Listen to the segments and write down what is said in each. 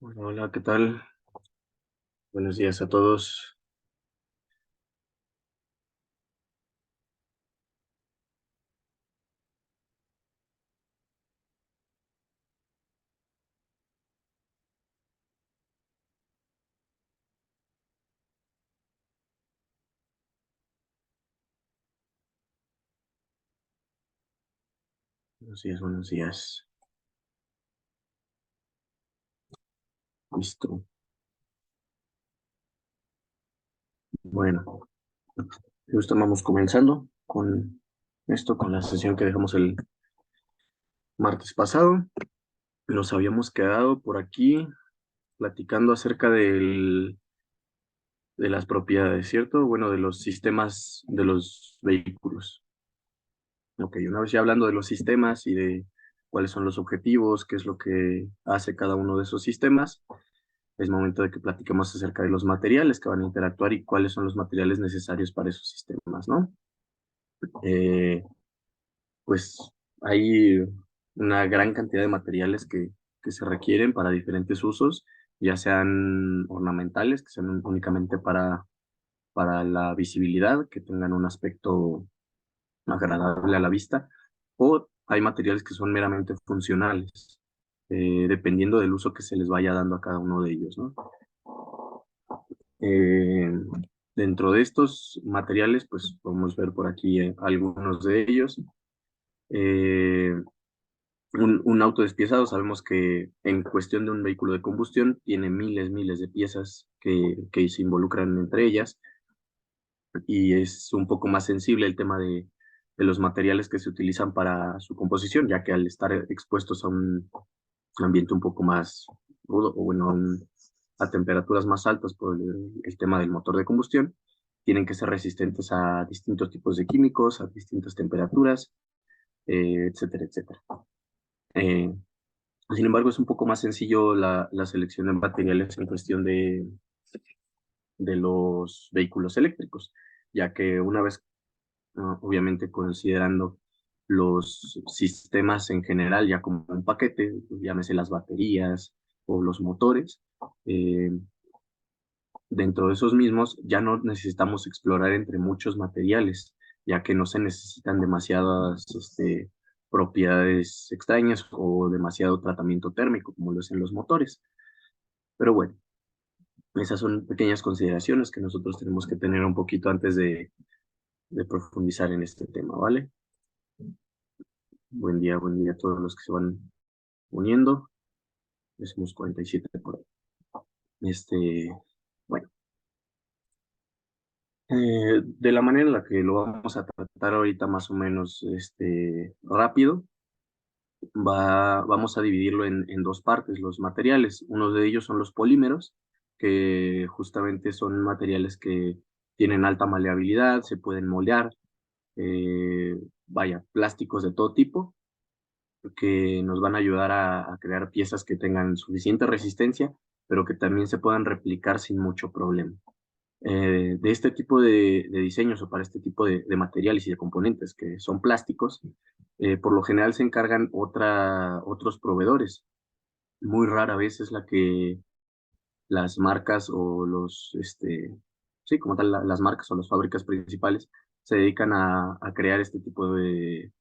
Hola, hola, ¿qué tal? Buenos días a todos. Buenos días, buenos días. Listo. Bueno, justo vamos comenzando con con la sesión que dejamos el martes pasado. Nos habíamos quedado por aquí platicando acerca de las propiedades, ¿cierto? Bueno, de los sistemas de los vehículos. Ok, una vez ya hablando de los sistemas y de cuáles son los objetivos, qué es lo que hace cada uno de esos sistemas, es momento de que platiquemos acerca de los materiales que van a interactuar y cuáles son los materiales necesarios para esos sistemas, ¿no? Eh, pues hay una gran cantidad de materiales que se requieren para diferentes usos, ya sean ornamentales, que sean únicamente para la visibilidad, que tengan un aspecto agradable a la vista, o hay materiales que son meramente funcionales, dependiendo del uso que se les vaya dando a cada uno de ellos, ¿no? Eh, Dentro de estos materiales, pues podemos ver por aquí algunos de ellos. Eh, un auto despiezado, sabemos que en cuestión de un vehículo de combustión tiene miles de piezas que se involucran entre ellas y es un poco más sensible el tema de los materiales que se utilizan para su composición, ya que al estar expuestos a un ambiente un poco más rudo, o bueno, a temperaturas más altas por el tema del motor de combustión, tienen que ser resistentes a distintos tipos de químicos, a distintas temperaturas, etcétera, etcétera. Eh, Sin embargo, es un poco más sencillo la selección de materiales en cuestión de los vehículos eléctricos, ya que una vez, obviamente considerando los sistemas en general ya como un paquete, llámese las baterías o los motores, eh, dentro de esos mismos ya no necesitamos explorar entre muchos materiales, ya que no se necesitan demasiadas propiedades extrañas o demasiado tratamiento térmico como lo es en los motores. Pero bueno, esas son pequeñas consideraciones que nosotros tenemos que tener un poquito antes de profundizar en este tema, ¿vale? Buen día a todos los que se van uniendo. Decimos 47 por ahí. Este, bueno, de la manera en la que lo vamos a tratar ahorita más o menos rápido, vamos a dividirlo en dos partes, los materiales. Uno de ellos son los polímeros, que justamente son materiales que tienen alta maleabilidad, se pueden moldear, vaya, plásticos de todo tipo, que nos van a ayudar a crear piezas que tengan suficiente resistencia, pero que también se puedan replicar sin mucho problema. De este tipo de diseños o para este tipo de materiales y de componentes que son plásticos, por lo general se encargan otros proveedores. Muy rara vez es la que las marcas o sí, como tal, las marcas o las fábricas principales se dedican a crear este tipo de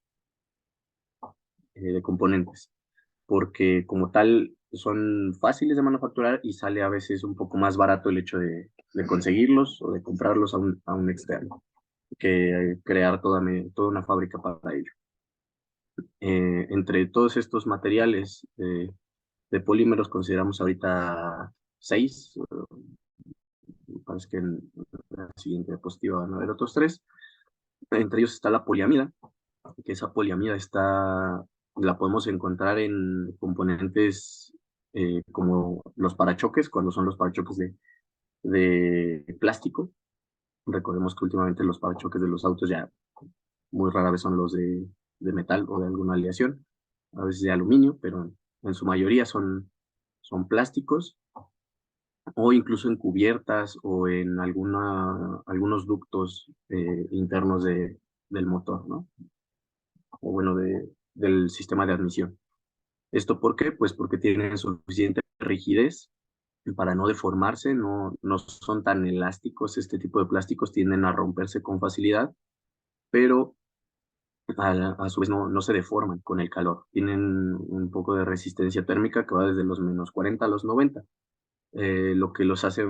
componentes, porque como tal son fáciles de manufacturar y sale a veces un poco más barato el hecho de conseguirlos o de comprarlos a un externo que crear toda una fábrica para ello. Entre todos estos materiales de polímeros consideramos ahorita seis, parece que en la siguiente diapositiva van a haber otros tres. Entre ellos está la poliamida, que esa poliamida la podemos encontrar en componentes como los parachoques, cuando son los parachoques de plástico. Recordemos que últimamente los parachoques de los autos ya muy rara vez son los de metal o de alguna aleación, a veces de aluminio, pero en su mayoría son plásticos o incluso en cubiertas o en algunos ductos internos del motor, ¿no? O bueno, del sistema de admisión. ¿Esto por qué? Pues porque tienen suficiente rigidez para no deformarse, no son tan elásticos. Este tipo de plásticos tienden a romperse con facilidad, pero a su vez no se deforman con el calor. Tienen un poco de resistencia térmica que va desde los -40 a los 90, lo que los hace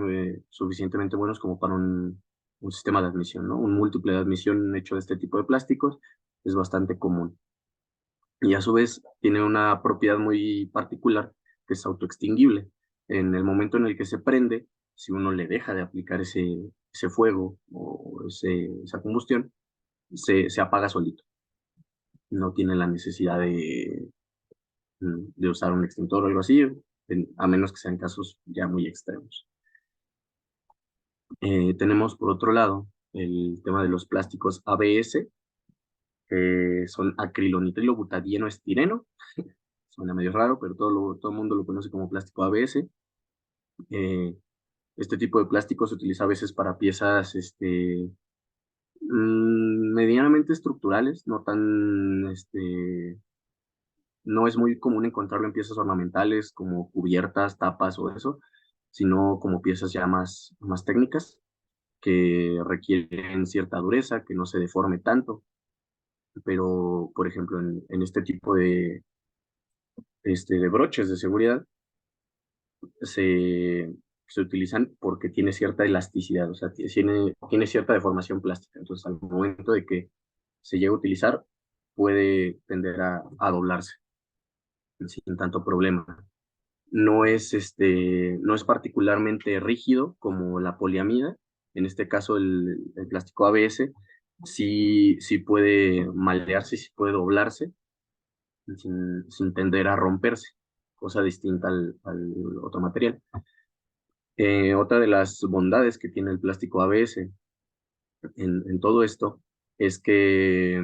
suficientemente buenos como para un sistema de admisión, ¿no? Un múltiple de admisión hecho de este tipo de plásticos es bastante común. Y a su vez tiene una propiedad muy particular que es autoextinguible. En el momento en el que se prende, si uno le deja de aplicar ese fuego o esa combustión, se apaga solito. No tiene la necesidad de usar un extintor o algo así, a menos que sean casos ya muy extremos. Tenemos por otro lado el tema de los plásticos ABS, que son acrilonitrilo butadieno estireno. Suena medio raro, pero todo el mundo lo conoce como plástico ABS. Eh, este tipo de plástico se utiliza a veces para piezas medianamente estructurales, no es muy común encontrarlo en piezas ornamentales como cubiertas, tapas o eso, sino como piezas ya más técnicas que requieren cierta dureza, que no se deforme tanto. Pero, por ejemplo, en este tipo de broches de seguridad, se, se utilizan porque tiene cierta elasticidad, o sea, tiene cierta deformación plástica. Entonces, al momento de que se llega a utilizar, puede tender a doblarse sin tanto problema. No es particularmente rígido como la poliamida. En este caso, el plástico ABS sí puede malearse, sí puede doblarse sin tender a romperse, cosa distinta al otro material. Otra de las bondades que tiene el plástico ABS en todo esto es que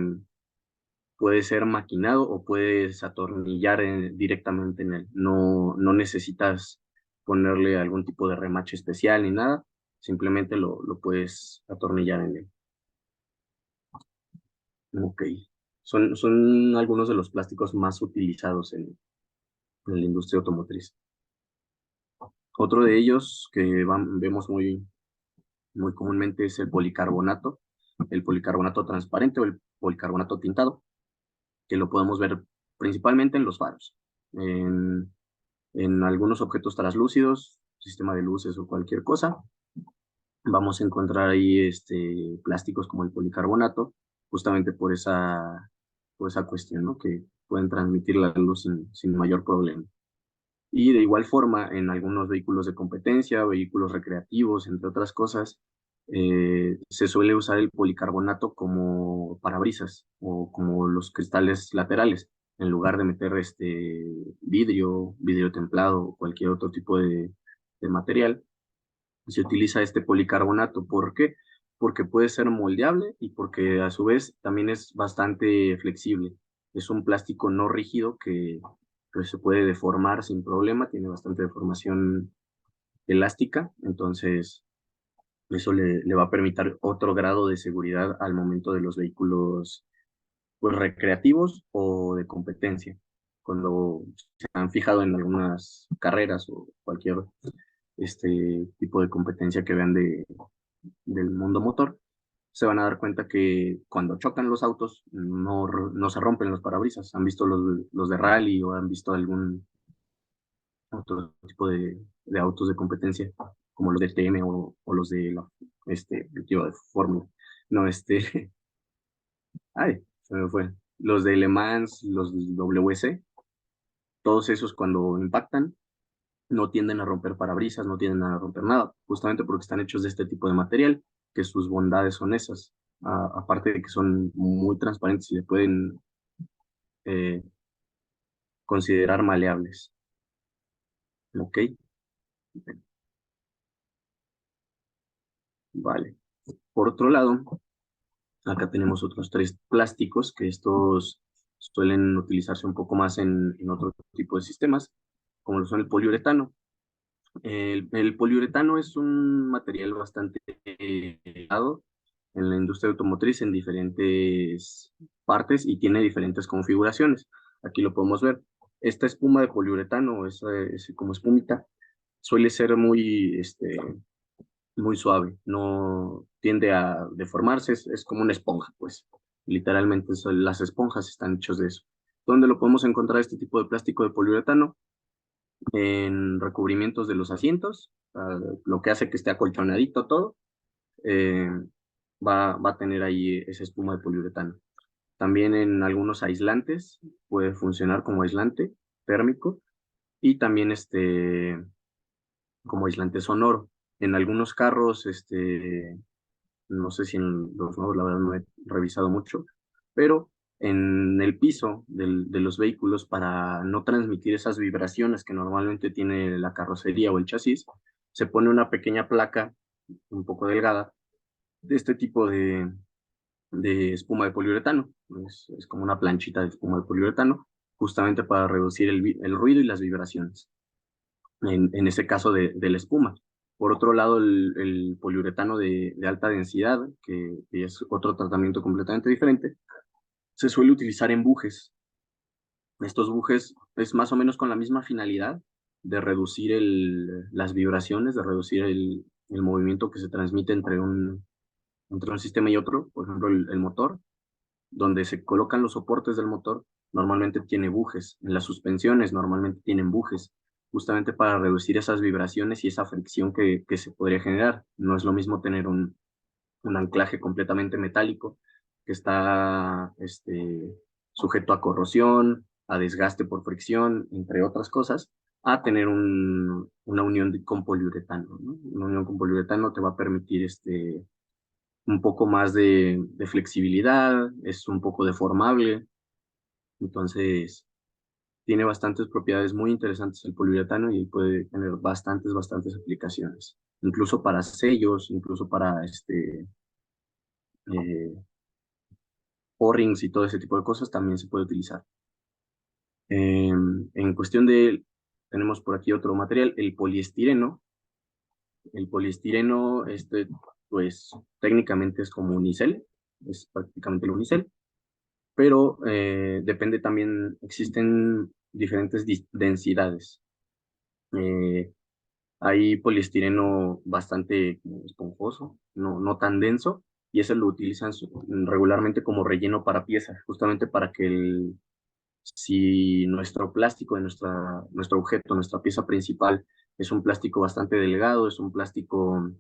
puede ser maquinado o puedes atornillar directamente en él. No necesitas ponerle algún tipo de remache especial ni nada, simplemente lo puedes atornillar en él. Ok. Son algunos de los plásticos más utilizados en la industria automotriz. Otro de ellos que vemos muy comúnmente es el policarbonato transparente o el policarbonato tintado, que lo podemos ver principalmente en los faros. En algunos objetos translúcidos, sistema de luces o cualquier cosa, vamos a encontrar ahí plásticos como el policarbonato, justamente por esa cuestión, ¿no? Que pueden transmitir la luz sin mayor problema. Y de igual forma, en algunos vehículos de competencia, vehículos recreativos, entre otras cosas, se suele usar el policarbonato como parabrisas o como los cristales laterales, en lugar de meter vidrio templado o cualquier otro tipo de material. Se utiliza este policarbonato. ¿Por qué? Porque puede ser moldeable y porque a su vez también es bastante flexible. Es un plástico no rígido que pues, se puede deformar sin problema, tiene bastante deformación elástica, entonces eso le va a permitir otro grado de seguridad al momento de los vehículos pues, recreativos o de competencia. Cuando se han fijado en algunas carreras o cualquier tipo de competencia que vean del mundo motor, se van a dar cuenta que cuando chocan los autos no se rompen los parabrisas. ¿Han visto los de rally o han visto algún otro tipo de autos de competencia, como los de TM o los de Fórmula? No, ay, se me fue. Los de Le Mans, los de WC, todos esos cuando impactan no tienden a romper parabrisas, no tienden a romper nada, justamente porque están hechos de este tipo de material, que sus bondades son esas. Aparte de que son muy transparentes y se pueden eh, considerar maleables. ¿Ok? Vale. Por otro lado, acá tenemos otros tres plásticos, que estos suelen utilizarse un poco más en otro tipo de sistemas, como lo son el poliuretano. El poliuretano es un material bastante usado en la industria automotriz en diferentes partes y tiene diferentes configuraciones. Aquí lo podemos ver. Esta espuma de poliuretano, es como espumita, suele ser muy suave, no tiende a deformarse, es como una esponja, pues. Literalmente las esponjas están hechas de eso. ¿Dónde lo podemos encontrar este tipo de plástico de poliuretano? En recubrimientos de los asientos, lo que hace que esté acolchonadito todo, eh, va a tener ahí esa espuma de poliuretano. También en algunos aislantes puede funcionar como aislante térmico y también como aislante sonoro. En algunos carros, no sé si en los nuevos, la verdad no he revisado mucho, pero en el piso de los vehículos, para no transmitir esas vibraciones que normalmente tiene la carrocería o el chasis, se pone una pequeña placa un poco delgada de este tipo de espuma de poliuretano. Es como una planchita de espuma de poliuretano, justamente para reducir el ruido y las vibraciones en ese caso de la espuma. Por otro lado, el poliuretano de alta densidad, que es otro tratamiento completamente diferente, se suele utilizar en bujes. Estos bujes es más o menos con la misma finalidad de reducir las vibraciones, de reducir el movimiento que se transmite entre un sistema y otro, por ejemplo, el motor donde se colocan los soportes del motor, normalmente tiene bujes. En las suspensiones normalmente tienen bujes, justamente para reducir esas vibraciones y esa fricción que se podría generar. No es lo mismo tener un anclaje completamente metálico que está sujeto a corrosión, a desgaste por fricción, entre otras cosas, a tener una unión con poliuretano, ¿no? Una unión con poliuretano te va a permitir un poco más de flexibilidad, es un poco deformable, entonces tiene bastantes propiedades muy interesantes el poliuretano y puede tener bastantes aplicaciones, incluso para sellos, incluso para eh, O-rings y todo ese tipo de cosas también se puede utilizar. En cuestión tenemos por aquí otro material, el poliestireno. El poliestireno, pues técnicamente es como unicel, es prácticamente el unicel, pero depende también, existen diferentes densidades. Eh, Hay poliestireno bastante como esponjoso, no tan denso, y ese lo utilizan regularmente como relleno para piezas, justamente para que si nuestro plástico de nuestro objeto, nuestra pieza principal, es un plástico bastante delgado, es un plástico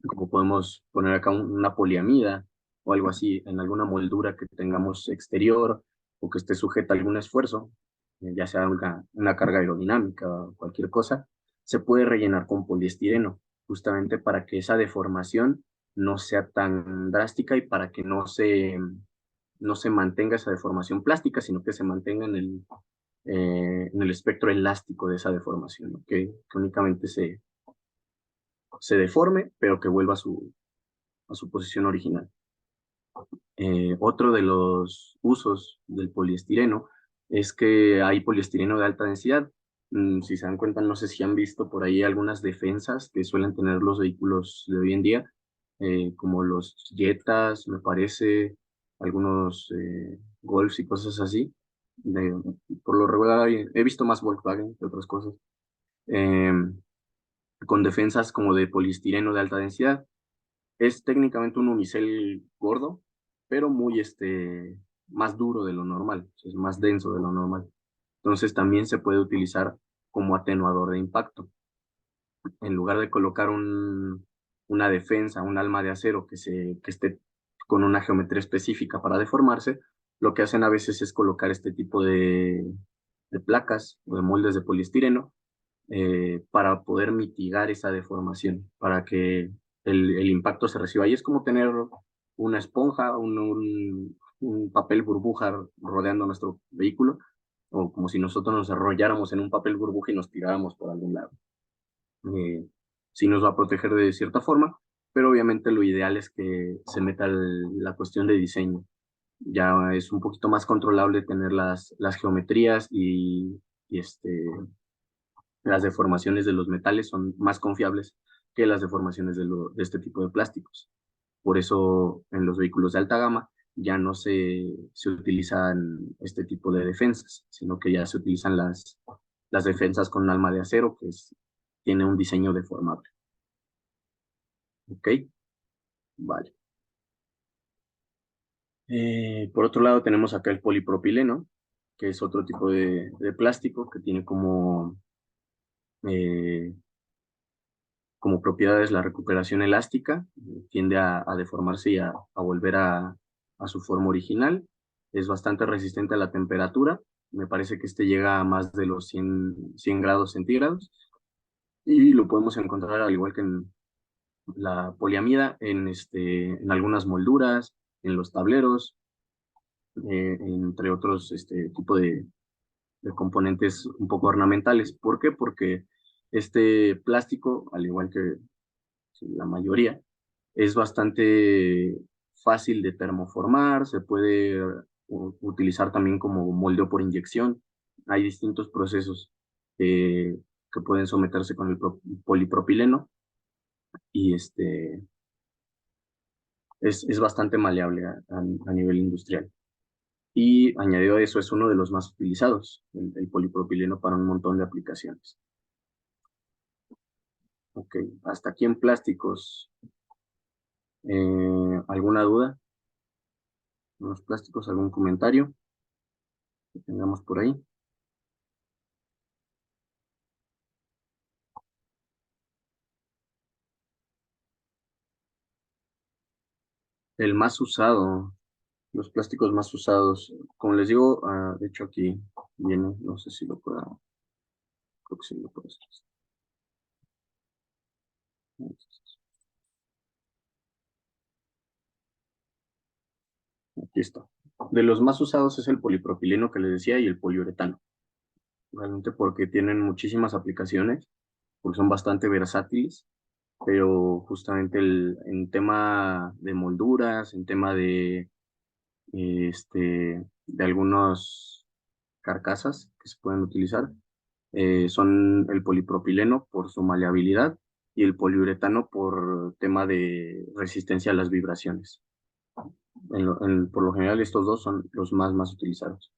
como podemos poner acá una poliamida o algo así, en alguna moldura que tengamos exterior o que esté sujeta a algún esfuerzo, ya sea una carga aerodinámica o cualquier cosa, se puede rellenar con poliestireno, justamente para que esa deformación no sea tan drástica y para que no se mantenga esa deformación plástica, sino que se mantenga en el espectro elástico de esa deformación, ¿no? Que únicamente se deforme, pero que vuelva a su posición original. Otro de los usos del poliestireno es que hay poliestireno de alta densidad. Si se dan cuenta, no sé si han visto por ahí algunas defensas que suelen tener los vehículos de hoy en día, como los Jetas, me parece, algunos Golfs y cosas así. De- por lo regular he visto más Volkswagen que otras cosas, eh, con defensas como de poliestireno de alta densidad. Es técnicamente un unicel gordo, pero más duro de lo normal, es más denso de lo normal. Entonces también se puede utilizar como atenuador de impacto. En lugar de colocar una defensa, un alma de acero que esté con una geometría específica para deformarse, lo que hacen a veces es colocar este tipo de placas o de moldes de poliestireno para poder mitigar esa deformación, para que el impacto se reciba. Y es como tener una esponja, un papel burbuja rodeando nuestro vehículo, o como si nosotros nos arrolláramos en un papel burbuja y nos tiráramos por algún lado. Eh, sí nos va a proteger de cierta forma, pero obviamente lo ideal es que se meta la cuestión de diseño. Ya es un poquito más controlable tener las geometrías y las deformaciones de los metales son más confiables que las deformaciones de este tipo de plásticos. Por eso en los vehículos de alta gama ya no se utilizan este tipo de defensas, sino que ya se utilizan las defensas con un alma de acero, que es tiene un diseño deformable. ¿Ok? Vale. Por otro lado tenemos acá el polipropileno, que es otro tipo de plástico que tiene eh, como propiedades la recuperación elástica, tiende a deformarse y a volver a su forma original. Es bastante resistente a la temperatura. Me parece que este llega a más de los 100 grados centígrados y lo podemos encontrar al igual que en la poliamida en algunas molduras, en los tableros, entre otros tipo de componentes un poco ornamentales. ¿Por qué? Porque este plástico, al igual que la mayoría, es bastante fácil de termoformar, se puede utilizar también como moldeo por inyección. Hay distintos procesos que pueden someterse con el polipropileno y es bastante maleable a nivel industrial. Y añadido a eso, es uno de los más utilizados, el polipropileno para un montón de aplicaciones. Ok, hasta aquí en plásticos. ¿Alguna duda? ¿Los plásticos? ¿Algún comentario que tengamos por ahí? El más usado, los plásticos más usados. Como les digo, de hecho aquí viene, no sé si lo pueda, creo que sí lo puedo hacer. Aquí está. De los más usados es el polipropileno que les decía y el poliuretano. Realmente porque tienen muchísimas aplicaciones, porque son bastante versátiles, pero justamente en tema de molduras, en tema de algunos carcasas que se pueden utilizar, son el polipropileno por su maleabilidad y el poliuretano por tema de resistencia a las vibraciones. Por lo general estos dos son los más utilizados.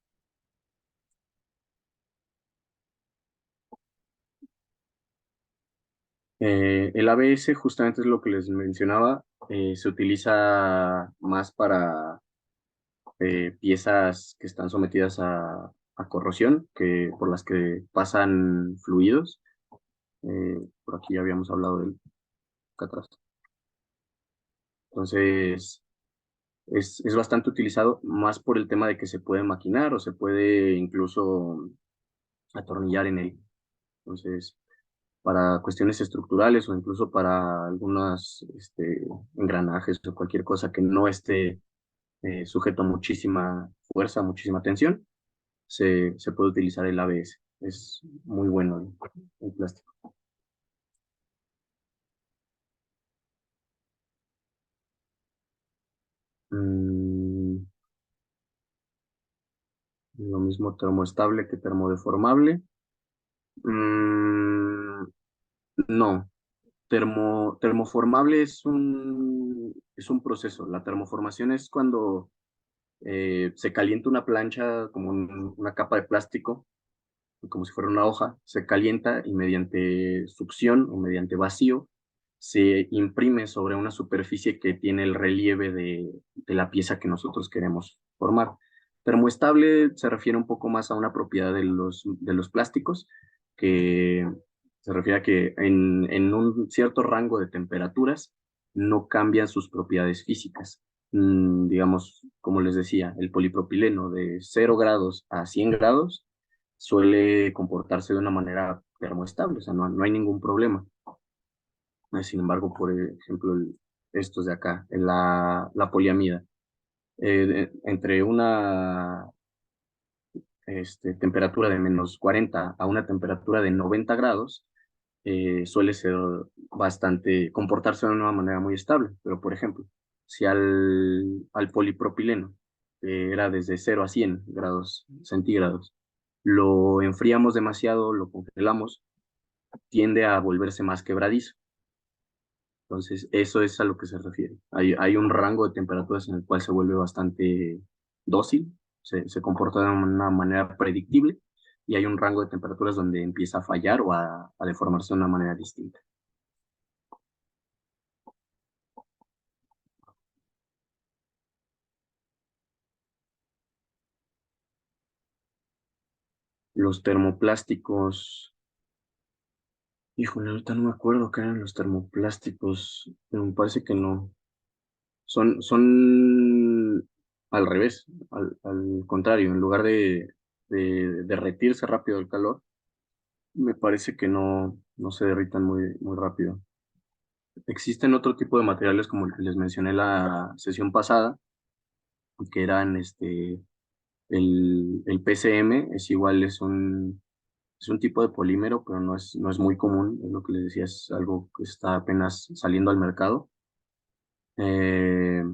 El ABS justamente es lo que les mencionaba, se utiliza más para piezas que están sometidas a corrosión, por las que pasan fluidos. Por aquí ya habíamos hablado del acá atrás. Entonces, es bastante utilizado más por el tema de que se puede maquinar o se puede incluso atornillar en él. Entonces, para cuestiones estructurales o incluso para algunos engranajes o cualquier cosa que no esté sujeto a muchísima fuerza, muchísima tensión, se puede utilizar el ABS. Es muy bueno el plástico. Mm, lo mismo termoestable que termodeformable. Mm, no, termoformable es un proceso. La termoformación es cuando se calienta una plancha como una capa de plástico, como si fuera una hoja, se calienta y mediante succión o mediante vacío se imprime sobre una superficie que tiene el relieve de la pieza que nosotros queremos formar. Termoestable se refiere un poco más a una propiedad de los plásticos, que se refiere a que en un cierto rango de temperaturas no cambian sus propiedades físicas. Digamos, como les decía, el polipropileno de 0 grados a 100 grados suele comportarse de una manera termoestable, o sea, no hay ningún problema. Sin embargo, por ejemplo, estos de acá, la poliamida, entre una temperatura de -40 a una temperatura de 90 grados, suele ser comportarse de una manera muy estable. Pero, por ejemplo, si al polipropileno, que era desde 0 a 100 grados centígrados, lo enfriamos demasiado, lo congelamos, tiende a volverse más quebradizo. Entonces, eso es a lo que se refiere. Hay un rango de temperaturas en el cual se vuelve bastante dócil, se comporta de una manera predictible, y hay un rango de temperaturas donde empieza a fallar o a deformarse de una manera distinta. Los termoplásticos, híjole, ahorita no me acuerdo qué eran los termoplásticos, pero me parece que no. Son al revés, al contrario, en lugar de derretirse rápido el calor, me parece que no se derritan muy rápido. Existen otro tipo de materiales como el que les mencioné la sesión pasada, que eran el PCM, es igual, es un tipo de polímero, pero no es muy común, es lo que les decía, es algo que está apenas saliendo al mercado. Eh,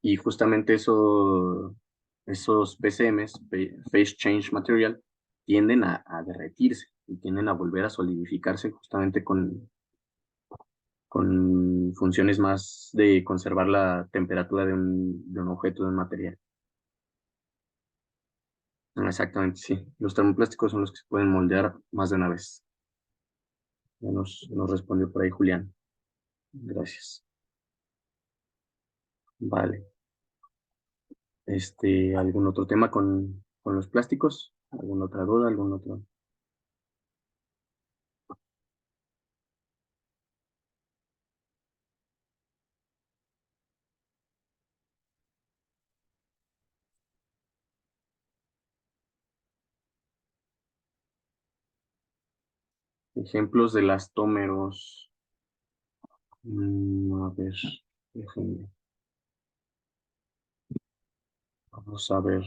y justamente esos PCMs, Phase Change Material, tienden a derretirse y tienden a volver a solidificarse justamente con funciones más de conservar la temperatura de un objeto, de un material. Exactamente, sí. Los termoplásticos son los que se pueden moldear más de una vez. Ya nos respondió por ahí Julián. Gracias. Vale. ¿Algún otro tema con los plásticos? ¿Alguna otra duda? ¿Algún otro? Ejemplos de elastómeros. A ver, déjenme. Vamos a ver.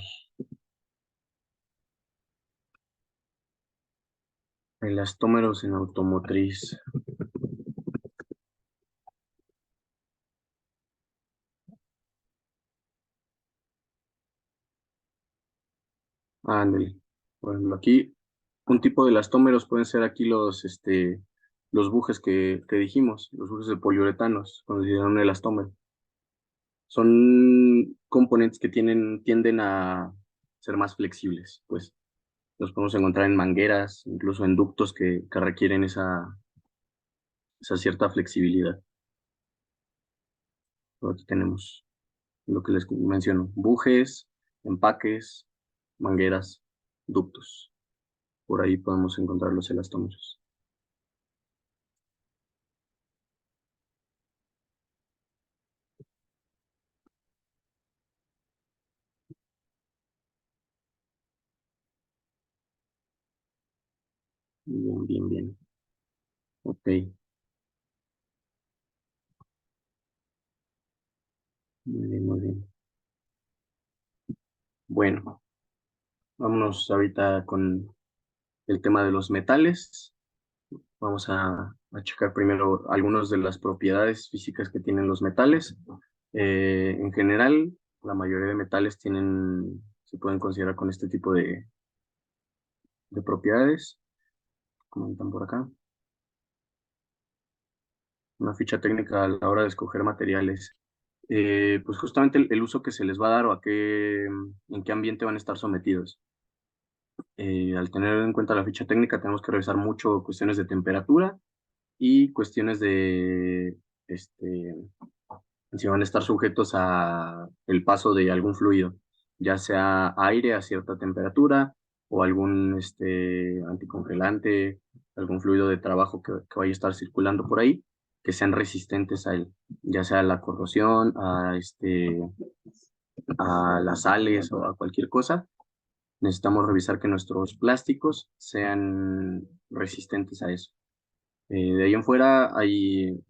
Elastómeros en automotriz. Ándale. Por ejemplo, aquí un tipo de elastómeros pueden ser aquí los bujes que dijimos, los bujes de poliuretanos, consideran un elastómero. Son componentes que tienden a ser más flexibles, pues los podemos encontrar en mangueras, incluso en ductos que requieren esa cierta flexibilidad. Por aquí tenemos lo que les menciono, bujes, empaques, mangueras, ductos. Por ahí podemos encontrar los elastómeros. Bien, bien, bien. Ok, muy bien, muy bien. Bueno, vámonos ahorita con el tema de los metales. Vamos a checar primero algunas de las propiedades físicas que tienen los metales. En general, la mayoría de metales se pueden considerar con este tipo de propiedades. Comentan por acá. Una ficha técnica a la hora de escoger materiales. Pues justamente el uso que se les va a dar o en qué ambiente van a estar sometidos. Al tener en cuenta la ficha técnica, tenemos que revisar mucho cuestiones de temperatura y cuestiones de este, si van a estar sujetos a el paso de algún fluido, ya sea aire a cierta temperatura o algún anticongelante, algún fluido de trabajo que vaya a estar circulando por ahí, que sean resistentes a él, ya sea a la corrosión, a las sales o a cualquier cosa. Necesitamos revisar que nuestros plásticos sean resistentes a eso. De ahí en fuera hay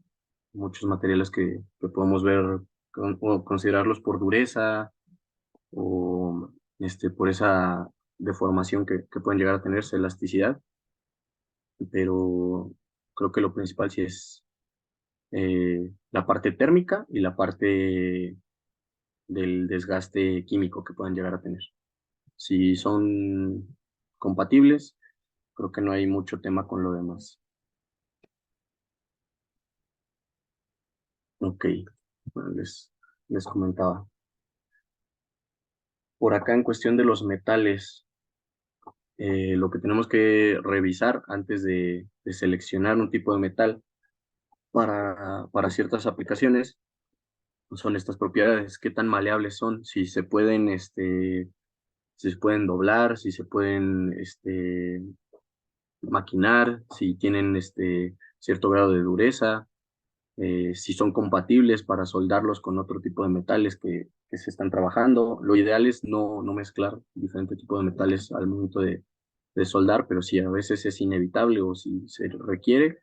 muchos materiales que podemos ver o considerarlos por dureza o por esa deformación que pueden llegar a tenerse, elasticidad, pero creo que lo principal sí es la parte térmica y la parte del desgaste químico que puedan llegar a tener. Si son compatibles, creo que no hay mucho tema con lo demás. Ok, bueno, les comentaba. Por acá en cuestión de los metales, Lo que tenemos que revisar antes de seleccionar un tipo de metal para ciertas aplicaciones son estas propiedades, qué tan maleables son, si se pueden doblar, si se pueden maquinar, si tienen cierto grado de dureza, si son compatibles para soldarlos con otro tipo de metales que se están trabajando. Lo ideal es no mezclar diferentes tipos de metales al momento de soldar, pero si a veces es inevitable o si se requiere,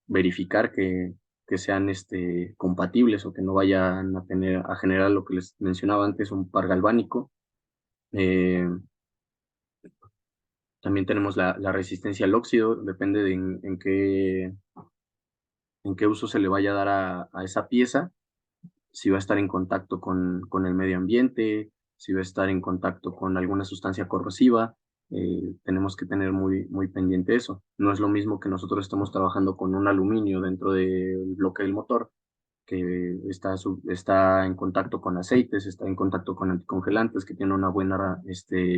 verificar que sean compatibles o que no vayan a generar lo que les mencionaba antes, un par galvánico. Eh, También tenemos la resistencia al óxido, depende de en qué uso se le vaya a dar a esa pieza, si va a estar en contacto con el medio ambiente, si va a estar en contacto con alguna sustancia corrosiva. Tenemos que tener muy pendiente eso. No es lo mismo que nosotros estamos trabajando con un aluminio dentro del bloque del motor, que está en contacto con aceites, está en contacto con anticongelantes, que tiene una buena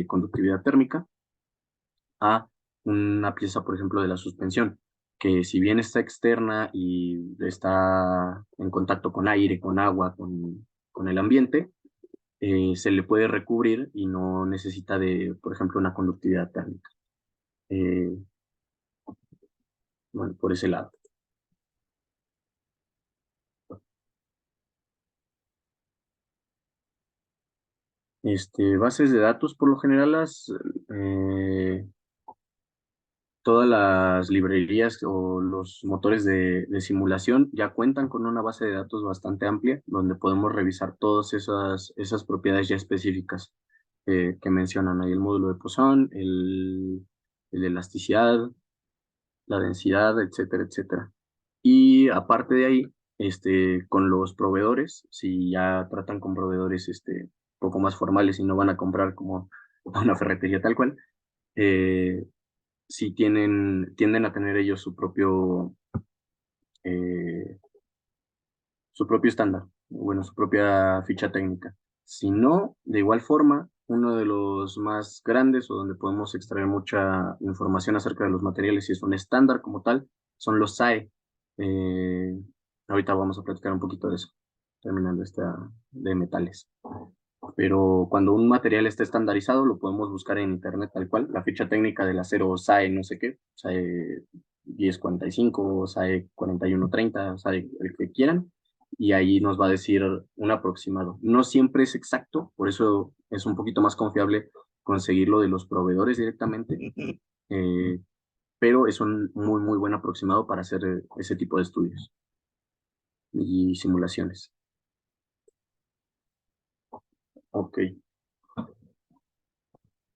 conductividad térmica, a una pieza, por ejemplo, de la suspensión, que si bien está externa y está en contacto con aire, con agua, con el ambiente, se le puede recubrir y no necesita de, por ejemplo, una conductividad térmica. Eh, bueno, por ese lado. Bases de datos, por lo general, eh, todas las librerías o los motores de simulación ya cuentan con una base de datos bastante amplia donde podemos revisar todas esas propiedades ya específicas que mencionan ahí, el módulo de Poisson, el de elasticidad, la densidad, etcétera, etcétera. Y aparte de ahí, con los proveedores, si ya tratan con proveedores poco más formales y no van a comprar como a una ferretería tal cual, eh, si tienden a tener ellos eh, su propio estándar, bueno, su propia ficha técnica. Si no, de igual forma, uno de los más grandes o donde podemos extraer mucha información acerca de los materiales y es un estándar como tal, son los SAE. Eh, Ahorita vamos a platicar un poquito de eso, terminando esta de metales. Pero cuando un material está estandarizado, lo podemos buscar en internet tal cual. La ficha técnica del acero SAE no sé qué, SAE 1045, SAE 4130, SAE el que quieran, y ahí nos va a decir un aproximado. No siempre es exacto, por eso es un poquito más confiable conseguirlo de los proveedores directamente, eh, pero es un muy buen aproximado para hacer ese tipo de estudios y simulaciones. Ok.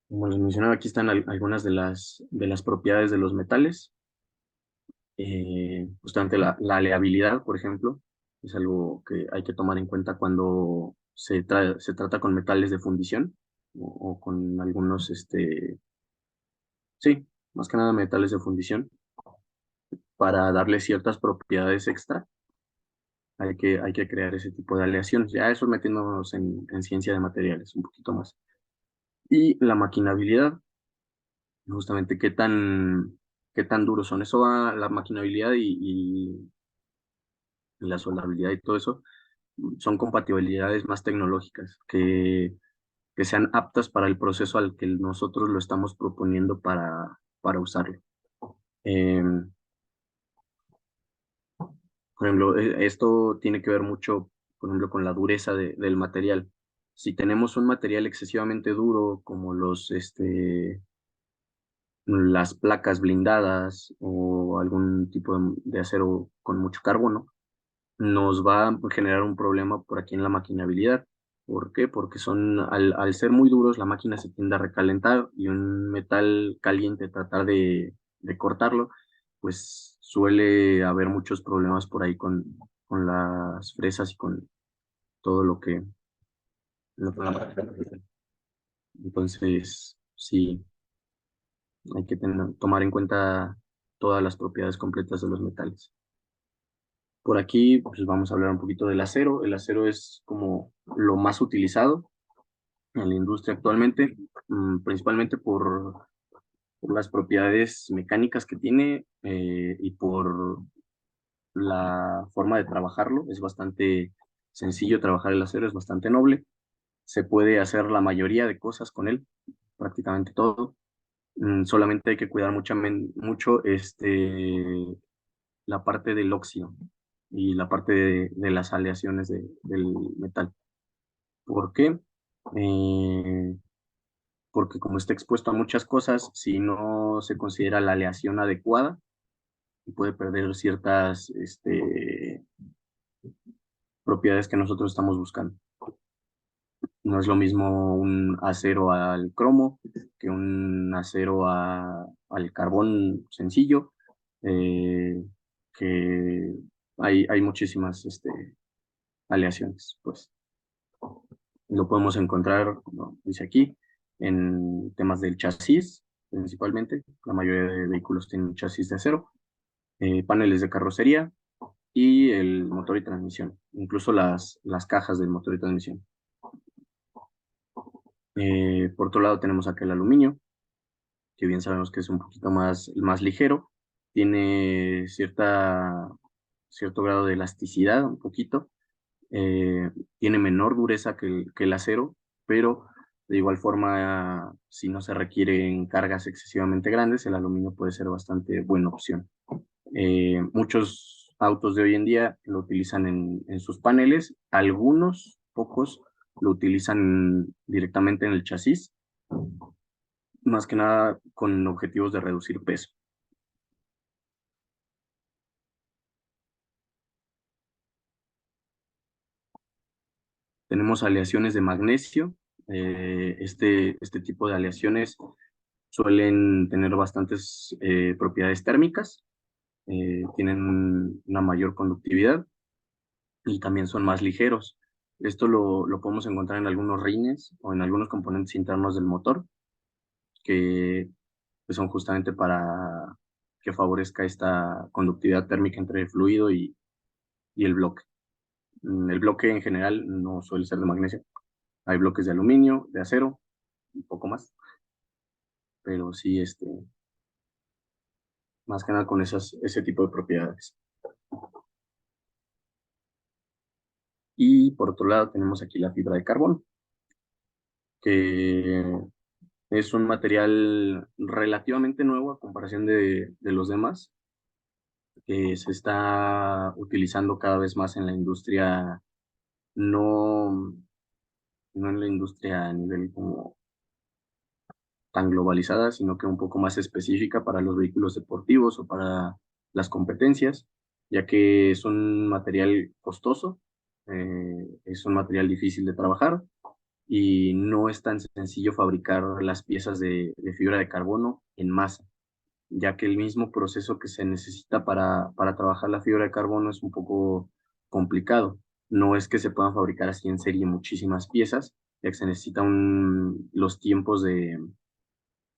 Como les mencionaba, aquí están algunas de las propiedades de los metales. Justamente la aleabilidad, por ejemplo, es algo que hay que tomar en cuenta cuando se trata con metales de fundición o con algunos, sí, más que nada metales de fundición. Para darle ciertas propiedades extra, hay que crear ese tipo de aleaciones. Ya eso metiéndonos en ciencia de materiales un poquito más. Y la maquinabilidad, justamente qué tan duros son. Eso va, la maquinabilidad y la soldabilidad y todo eso son compatibilidades más tecnológicas que sean aptas para el proceso al que nosotros lo estamos proponiendo para usarlo. Eh, por ejemplo, esto tiene que ver mucho, por ejemplo, con la dureza del material. Si tenemos un material excesivamente duro, como las placas blindadas o algún tipo de acero con mucho carbono, nos va a generar un problema por aquí en la maquinabilidad. ¿Por qué? Porque al ser muy duros, la máquina se tiende a recalentar y un metal caliente, tratar de cortarlo, pues suele haber muchos problemas por ahí con las fresas y con todo con la máquina. Entonces, sí, hay que tomar en cuenta todas las propiedades completas de los metales. Por aquí, pues vamos a hablar un poquito del acero. El acero es como lo más utilizado. en la industria actualmente, principalmente por las propiedades mecánicas que tiene y por la forma de trabajarlo. Es bastante sencillo trabajar el acero, es bastante noble. Se puede hacer la mayoría de cosas con él, prácticamente todo. Solamente hay que cuidar mucho la parte del óxido y la parte de las aleaciones del metal. ¿Por qué? Eh, Porque como está expuesto a muchas cosas, si no se considera la aleación adecuada, puede perder ciertas propiedades que nosotros estamos buscando. No es lo mismo un acero al cromo que un acero al carbón sencillo, eh, que hay muchísimas aleaciones, pues. Lo podemos encontrar, como dice aquí, en temas del chasis, principalmente. La mayoría de vehículos tienen chasis de acero, paneles de carrocería y el motor y transmisión, incluso las cajas del motor y transmisión. Por otro lado tenemos aquel aluminio, que bien sabemos que es un poquito más ligero, tiene cierto grado de elasticidad, un poquito, tiene menor dureza que el acero, pero de igual forma, si no se requieren cargas excesivamente grandes, el aluminio puede ser bastante buena opción. Muchos autos de hoy en día lo utilizan en sus paneles, algunos, pocos, lo utilizan directamente en el chasis, más que nada con objetivos de reducir peso. Tenemos aleaciones de magnesio. Este tipo de aleaciones suelen tener bastantes propiedades térmicas, tienen una mayor conductividad y también son más ligeros. Esto lo podemos encontrar en algunos rines o en algunos componentes internos del motor, que, que son justamente para que favorezca esta conductividad térmica entre el fluido y el bloque. El bloque en general no suele ser de magnesio. Hay bloques de aluminio, de acero, un poco más, pero sí, más que nada con ese tipo de propiedades. Y por otro lado tenemos aquí la fibra de carbono, que es un material relativamente nuevo a comparación de los demás, que se está utilizando cada vez más en la industria, no, no en la industria a nivel como tan globalizada, sino que un poco más específica para los vehículos deportivos o para las competencias, ya que es un material costoso, es un material difícil de trabajar y no es tan sencillo fabricar las piezas de fibra de carbono en masa, ya que el mismo proceso que se necesita para trabajar la fibra de carbono es un poco complicado. No es que se puedan fabricar así en serie muchísimas piezas, ya que se necesitan los tiempos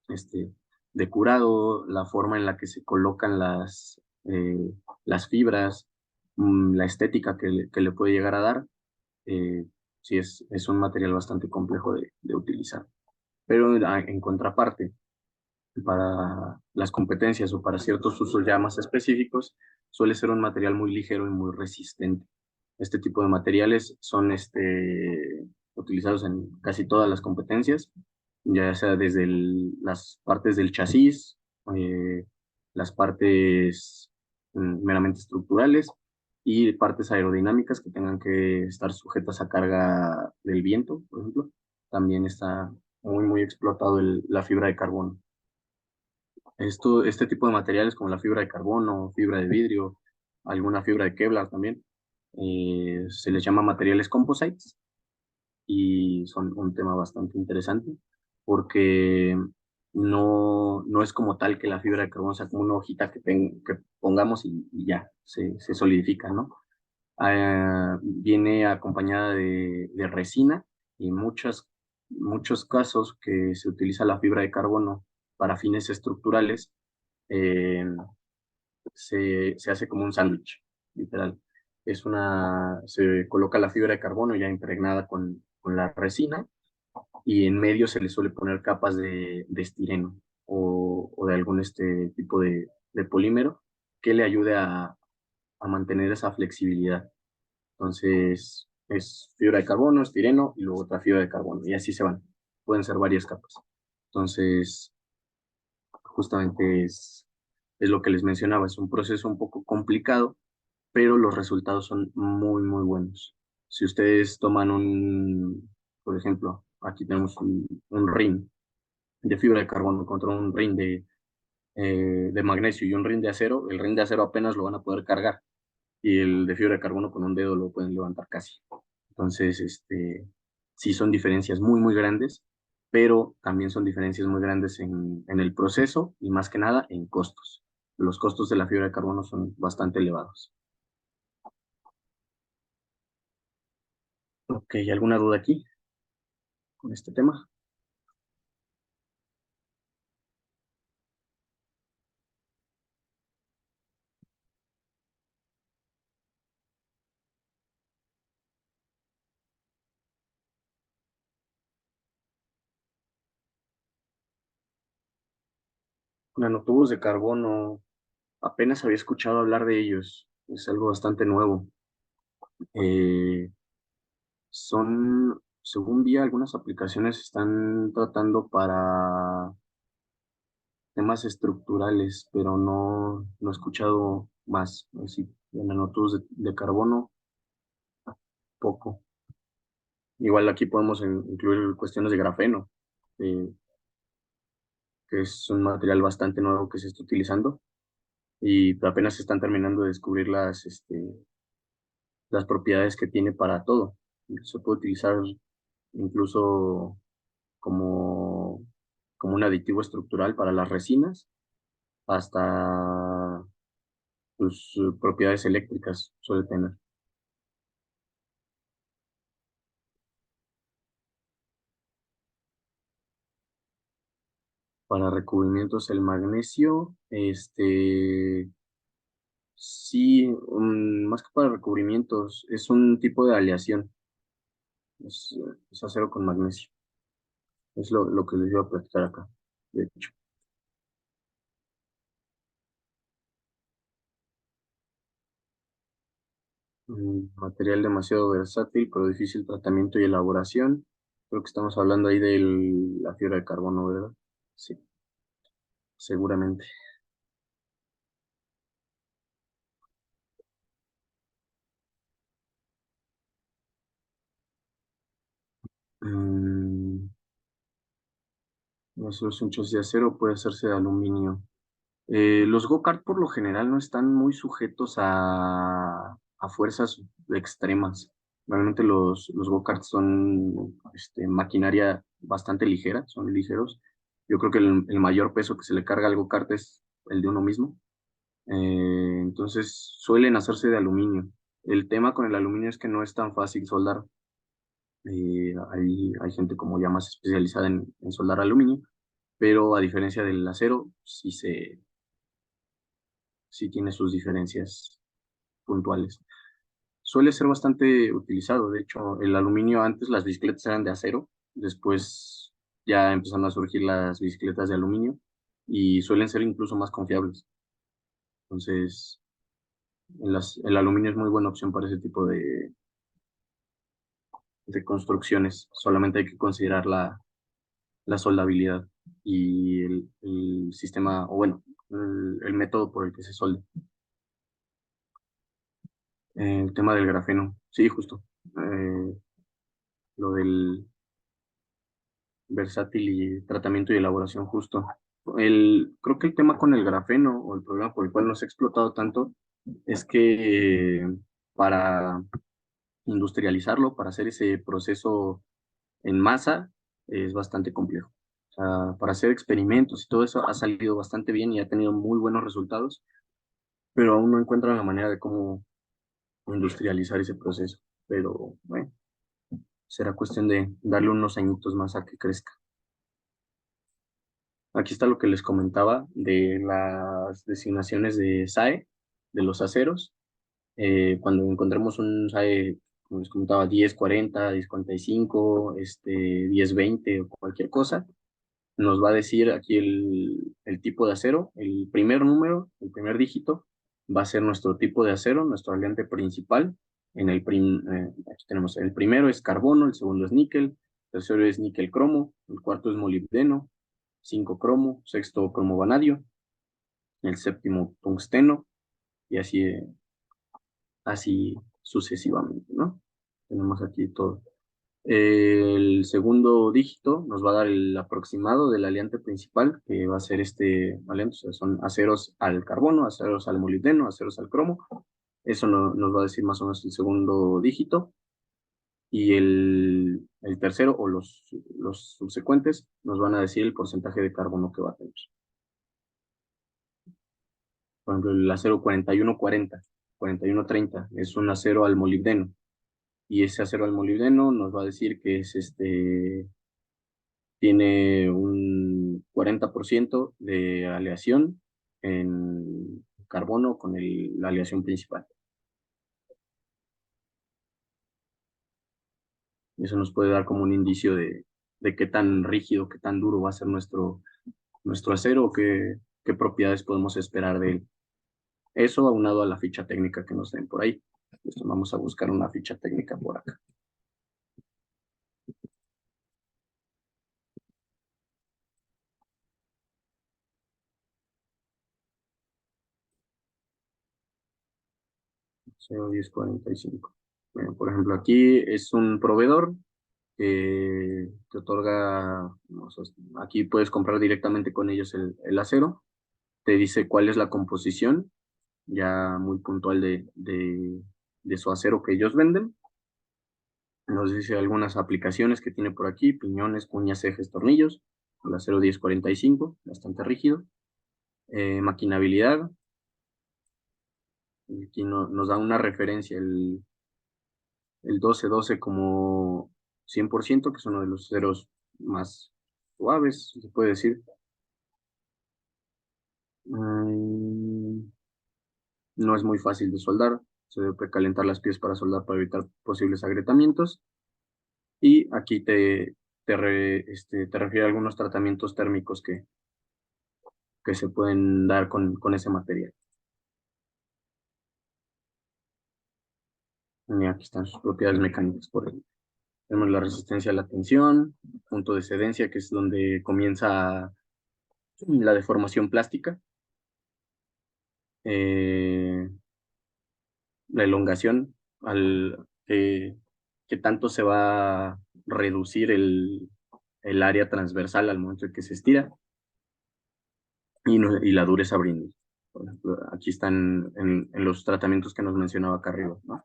este, de curado, la forma en la que se colocan las fibras, la estética que le puede llegar a dar. eh, sí es un material bastante complejo de utilizar. Pero en contraparte, para las competencias o para ciertos usos ya más específicos, suele ser un material muy ligero y muy resistente. Este tipo de materiales son utilizados en casi todas las competencias, ya sea desde las partes del chasis, eh, las partes meramente estructurales y partes aerodinámicas que tengan que estar sujetas a carga del viento, por ejemplo. También está muy explotado la fibra de carbono. Este tipo de materiales como la fibra de carbono, fibra de vidrio, alguna fibra de Kevlar también, se les llama materiales composites y son un tema bastante interesante porque no es como tal que la fibra de carbono sea como una hojita que pongamos y ya, se solidifica, ¿no? Viene acompañada de resina y en muchos casos que se utiliza la fibra de carbono para fines estructurales, eh, se hace como un sándwich, literal. Se coloca la fibra de carbono ya impregnada con la resina y en medio se le suele poner capas de estireno o de algún tipo de polímero que le ayude a mantener esa flexibilidad. Entonces, es fibra de carbono, estireno y luego otra fibra de carbono, y así se van. Pueden ser varias capas. Entonces, justamente es lo que les mencionaba, es un proceso un poco complicado, pero los resultados son muy, muy buenos. Si ustedes toman por ejemplo, aquí tenemos un rin de fibra de carbono contra un rin de magnesio y un rin de acero, el rin de acero apenas lo van a poder cargar y el de fibra de carbono con un dedo lo pueden levantar casi. Entonces, sí son diferencias muy, muy grandes, pero también son diferencias muy grandes en el proceso y más que nada en costos. Los costos de la fibra de carbono son bastante elevados. Ok, ¿alguna duda aquí con este tema? Nanotubos de carbono, apenas había escuchado hablar de ellos. Es algo bastante nuevo. Eh, según vi, algunas aplicaciones están tratando para temas estructurales, pero no he escuchado más. Así, de nanotubos de carbono, poco. Igual aquí podemos incluir cuestiones de grafeno, eh, que es un material bastante nuevo que se está utilizando y apenas se están terminando de descubrir las propiedades que tiene para todo. Se puede utilizar incluso como, como un aditivo estructural para las resinas, hasta sus propiedades eléctricas suele tener. Para recubrimientos el magnesio, sí, más que para recubrimientos, es un tipo de aleación, es acero con magnesio, es lo que les iba a platicar acá, de hecho. Material demasiado versátil, pero difícil tratamiento y elaboración. Creo que estamos hablando ahí de la fibra de carbono, ¿verdad? Sí, seguramente. Mm, Eso es un chasis de acero, puede hacerse de aluminio. Los go-kart por lo general no están muy sujetos a fuerzas extremas. Realmente los go-karts son maquinaria bastante ligera, son ligeros. Yo creo que el mayor peso que se le carga al go-kart es el de uno mismo. Entonces suelen hacerse de aluminio. El tema con el aluminio es que no es tan fácil soldar. Hay gente como ya más especializada en soldar aluminio, pero a diferencia del acero, sí tiene sus diferencias puntuales. Suele ser bastante utilizado, de hecho, el aluminio antes las bicicletas eran de acero, después ya empezaron a surgir las bicicletas de aluminio y suelen ser incluso más confiables. Entonces, el aluminio es muy buena opción para ese tipo de construcciones, solamente hay que considerar la soldabilidad y el sistema, o bueno, el método por el que se solda. El tema del grafeno, sí, justo. Lo del versátil y tratamiento y elaboración justo. Creo que el tema con el grafeno o el problema por el cual no se ha explotado tanto es que para industrializarlo, para hacer ese proceso en masa, es bastante complejo. O sea, para hacer experimentos y todo eso ha salido bastante bien y ha tenido muy buenos resultados, pero aún no encuentran la manera de cómo industrializar ese proceso. Pero bueno, será cuestión de darle unos añitos más a que crezca. Aquí está lo que les comentaba de las designaciones de SAE, de los aceros. Cuando encontremos un SAE como les comentaba, 1040, 1045, 1020 o cualquier cosa, nos va a decir aquí el tipo de acero, el primer número, el primer dígito, va a ser nuestro tipo de acero, nuestro aliante principal. Aquí tenemos el primero es carbono, el segundo es níquel, el tercero es níquel cromo, el cuarto es molibdeno, 5 cromo, sexto cromo vanadio, el séptimo tungsteno, y así sucesivamente, ¿no? Tenemos aquí todo. El segundo dígito nos va a dar el aproximado del aliante principal, que va a ser este aliante, o sea, son aceros al carbono, aceros al molibdeno, aceros al cromo. Eso nos va a decir más o menos el segundo dígito. Y el tercero o los subsecuentes nos van a decir el porcentaje de carbono que va a tener. Por ejemplo, el acero 4140, 4130 es un acero al molibdeno. Y ese acero al molibdeno nos va a decir que es tiene un 40% de aleación en carbono con la aleación principal. Eso nos puede dar como un indicio de qué tan rígido, qué tan duro va a ser nuestro acero o qué propiedades podemos esperar de él. Eso aunado a la ficha técnica que nos den por ahí. Entonces vamos a buscar una ficha técnica por acá. Cero diez cuarenta y cinco. Bueno, por ejemplo, aquí es un proveedor que te otorga, no sé, aquí puedes comprar directamente con ellos el acero, te dice cuál es la composición, ya muy puntual de su acero que ellos venden, nos dice algunas aplicaciones que tiene por aquí, piñones, cuñas, ejes, tornillos, el acero 1045, bastante rígido, maquinabilidad, aquí nos da una referencia, el 1212 como 100%, que es uno de los aceros más suaves, si se puede decir. Mm, no es muy fácil de soldar, se debe precalentar las piezas para soldar para evitar posibles agrietamientos. Y aquí te refiere a algunos tratamientos térmicos que se pueden dar con ese material. Y aquí están sus propiedades mecánicas, por ejemplo. Tenemos la resistencia a la tensión, punto de cedencia, que es donde comienza la deformación plástica, eh, la elongación, que tanto se va a reducir el área transversal al momento de que se estira, y la dureza brindis. Por ejemplo, aquí están en los tratamientos que nos mencionaba acá arriba, ¿no?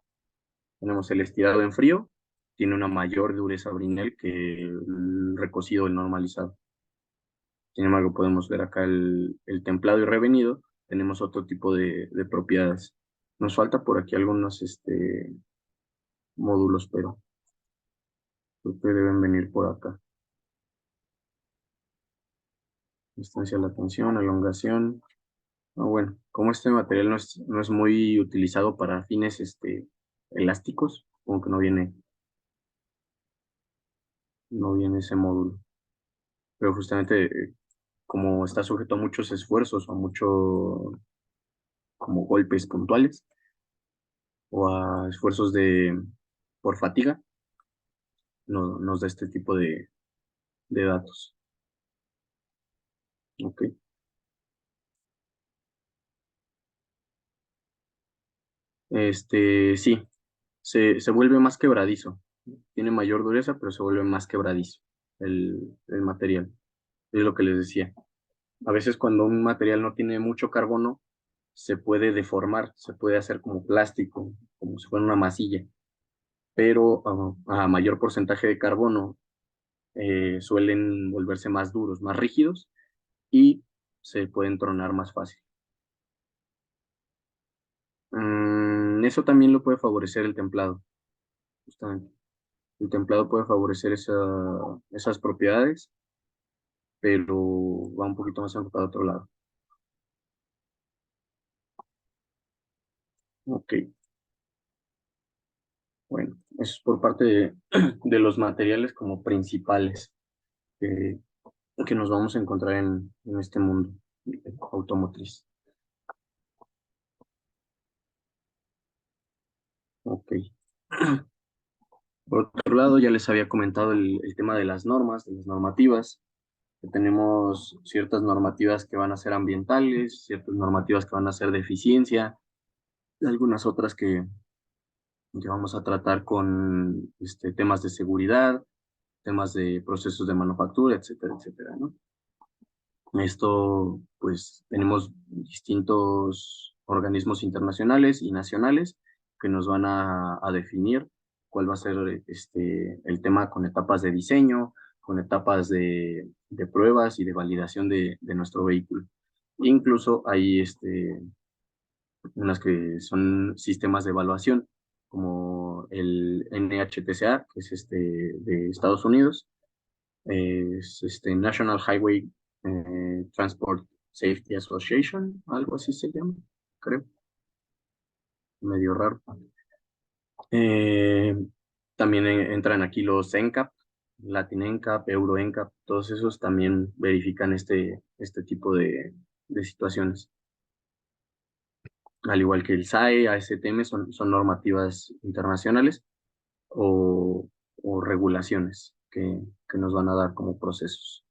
Tenemos el estirado en frío, tiene una mayor dureza brinel que el recocido, el normalizado. Sin embargo, podemos ver acá el templado y revenido, tenemos otro tipo de propiedades. Nos falta por aquí algunos módulos, pero creo que deben venir por acá. Distancia de la tensión, elongación. Bueno, como este material no es muy utilizado para fines elásticos, como que no viene ese módulo. Pero justamente como está sujeto a muchos esfuerzos o a mucho como golpes puntuales o a esfuerzos por fatiga, nos da este tipo de datos. Ok. Sí, se vuelve más quebradizo. Tiene mayor dureza, pero se vuelve más quebradizo el material. Es lo que les decía. A veces cuando un material no tiene mucho carbono, se puede deformar, se puede hacer como plástico, como si fuera una masilla, pero a mayor porcentaje de carbono suelen volverse más duros, más rígidos y se pueden tronar más fácil. Eso también lo puede favorecer el templado, justamente. El templado puede favorecer esas propiedades, pero va un poquito más enfocado a otro lado. Ok. Bueno, eso es por parte de los materiales como principales que, que nos vamos a encontrar en este mundo automotriz. Ok. Por otro lado, ya les había comentado el tema de las normas, de las normativas, que tenemos ciertas normativas que van a ser ambientales, ciertas normativas que van a ser de eficiencia, y algunas otras que vamos a tratar con temas de seguridad, temas de procesos de manufactura, etcétera, etcétera, ¿no? Esto, pues, tenemos distintos organismos internacionales y nacionales que nos van a definir cuál va a ser el tema con etapas de diseño, con etapas de pruebas y de validación de nuestro vehículo. Incluso hay unas que son sistemas de evaluación, como el NHTSA, que es de Estados Unidos, es National Highway Transport Safety Association, algo así se llama, creo, medio raro. Eh, También entran aquí los NCAP, Latin NCAP, Euro NCAP, todos esos también verifican este tipo de situaciones. Al igual que el SAE, ASTM, son normativas internacionales o, o regulaciones que nos van a dar como procesos.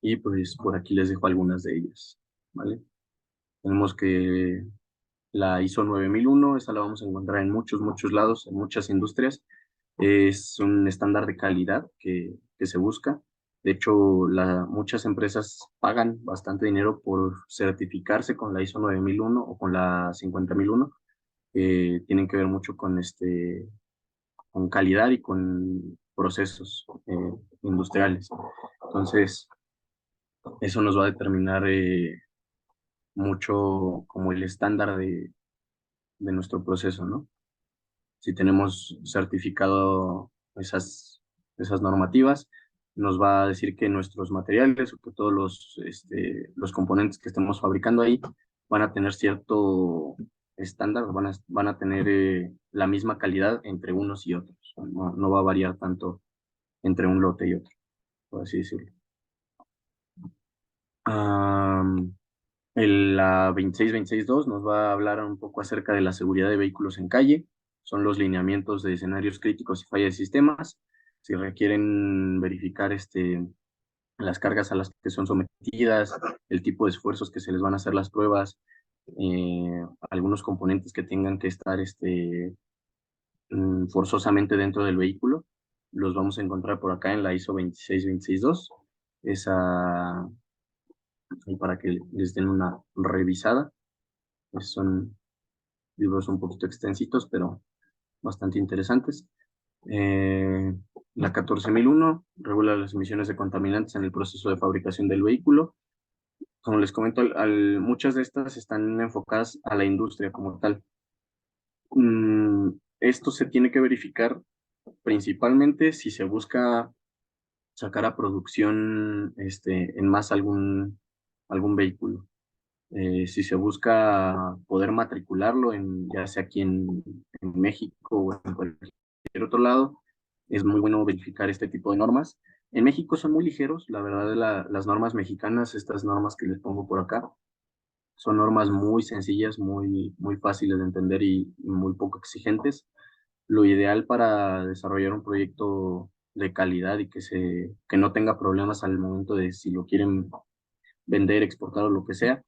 Y pues por aquí les dejo algunas de ellas, ¿vale? Tenemos que la ISO 9001, esta la vamos a encontrar en muchos lados, en muchas industrias. Es un estándar de calidad que se busca. De hecho, muchas empresas pagan bastante dinero por certificarse con la ISO 9001 o con la 50001, que tienen que ver mucho con calidad y con procesos industriales. Entonces, eso nos va a determinar mucho como el estándar de nuestro proceso, ¿no? Si tenemos certificado esas normativas, nos va a decir que nuestros materiales o que todos los componentes que estemos fabricando ahí van a tener cierto estándar, van a tener la misma calidad entre unos y otros. No va a variar tanto entre un lote y otro, por así decirlo. Am, la 26262 nos va a hablar un poco acerca de la seguridad de vehículos en calle. Son los lineamientos de escenarios críticos y fallas de sistemas. Si requieren verificar las cargas a las que son sometidas, el tipo de esfuerzos que se les van a hacer las pruebas, algunos componentes que tengan que estar forzosamente dentro del vehículo, los vamos a encontrar por acá en la ISO 26262. Esa, y para que les den una revisada. Pues son libros un poquito extensitos, pero bastante interesantes. Eh, la 14001 regula las emisiones de contaminantes en el proceso de fabricación del vehículo. Como les comento, muchas de estas están enfocadas a la industria como tal. Esto se tiene que verificar principalmente si se busca sacar a producción en masa algún vehículo. Si se busca poder matricularlo, ya sea aquí en México o en cualquier otro lado, es muy bueno verificar este tipo de normas. En México son muy ligeros, la verdad, las normas mexicanas, estas normas que les pongo por acá, son normas muy sencillas, muy fáciles de entender y muy poco exigentes. Lo ideal para desarrollar un proyecto de calidad y que no tenga problemas al momento de si lo quieren vender, exportar o lo que sea,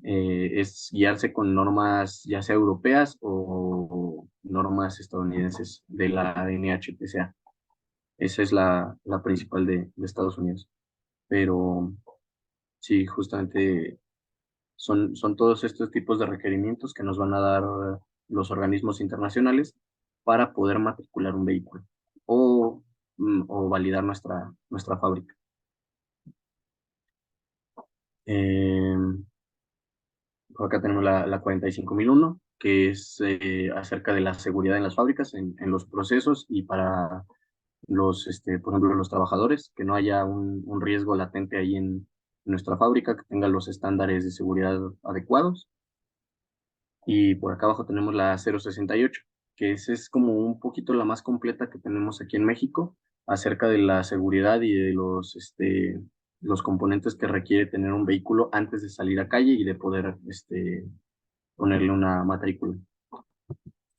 es guiarse con normas ya sea europeas o normas estadounidenses de la NHTSA. Esa es la principal de Estados Unidos. Pero sí, justamente son todos estos tipos de requerimientos que nos van a dar los organismos internacionales para poder matricular un vehículo o validar nuestra fábrica. Eh, Por acá tenemos la 45001, que es acerca de la seguridad en las fábricas, en los procesos y para por ejemplo, los trabajadores, que no haya un riesgo latente ahí en nuestra fábrica, que tenga los estándares de seguridad adecuados. Y por acá abajo tenemos la 068, que esa es como un poquito la más completa que tenemos aquí en México, acerca de la seguridad y de los componentes que requiere tener un vehículo antes de salir a calle y de poder ponerle una matrícula.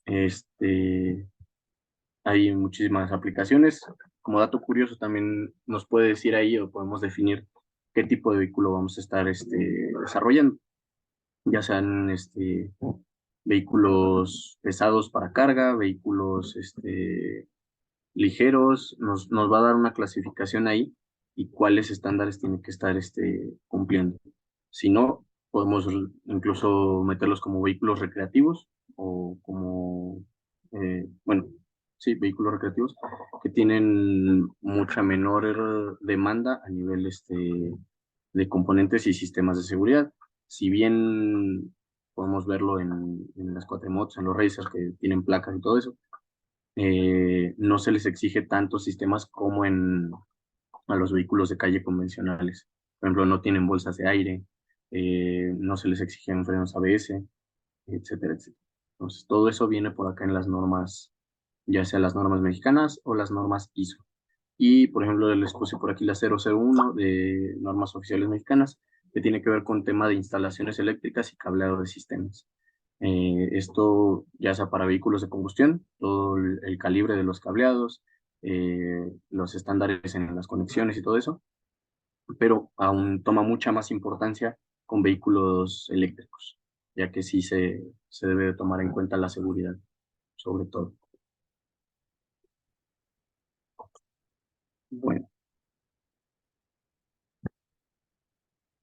Este, Hay muchísimas aplicaciones. Como dato curioso, también nos puede decir ahí o podemos definir qué tipo de vehículo vamos a estar desarrollando, ya sean vehículos pesados para carga, vehículos ligeros, nos va a dar una clasificación ahí y cuáles estándares tiene que estar cumpliendo. Si no, podemos incluso meterlos como vehículos recreativos o como, bueno, sí, vehículos recreativos que tienen mucha menor demanda a nivel de componentes y sistemas de seguridad. Si bien podemos verlo en las cuatrimotos, en los racers que tienen placas y todo eso, no se les exige tantos sistemas como a los vehículos de calle convencionales. Por ejemplo, no tienen bolsas de aire, no se les exigen frenos ABS, etcétera, etcétera. Entonces, todo eso viene por acá en las normas, ya sea las normas mexicanas o las normas ISO. Y, por ejemplo, les puse por aquí la 001 de normas oficiales mexicanas, que tiene que ver con tema de instalaciones eléctricas y cableado de sistemas. Esto ya sea para vehículos de combustión, todo el calibre de los cableados, los estándares en las conexiones y todo eso, pero aún toma mucha más importancia con vehículos eléctricos, ya que sí se debe de tomar en cuenta la seguridad, sobre todo. Bueno,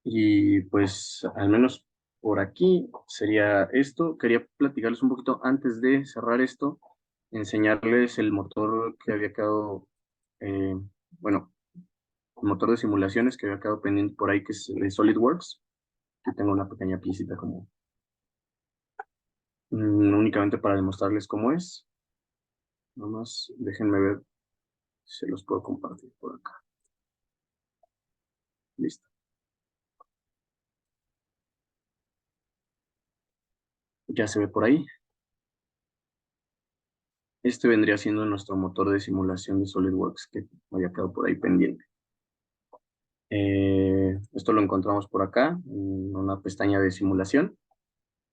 y pues al menos por aquí sería esto. Quería platicarles un poquito antes de cerrar esto, enseñarles el motor que había quedado, eh, bueno, el motor de simulaciones que había quedado pendiente por ahí, que es de SolidWorks. Aquí tengo una pequeña piecita como únicamente para demostrarles cómo es. Nomás déjenme ver si se los puedo compartir por acá. Listo. Ya se ve por ahí. Este vendría siendo nuestro motor de simulación de SolidWorks que había quedado por ahí pendiente. Esto lo encontramos por acá, en una pestaña de simulación.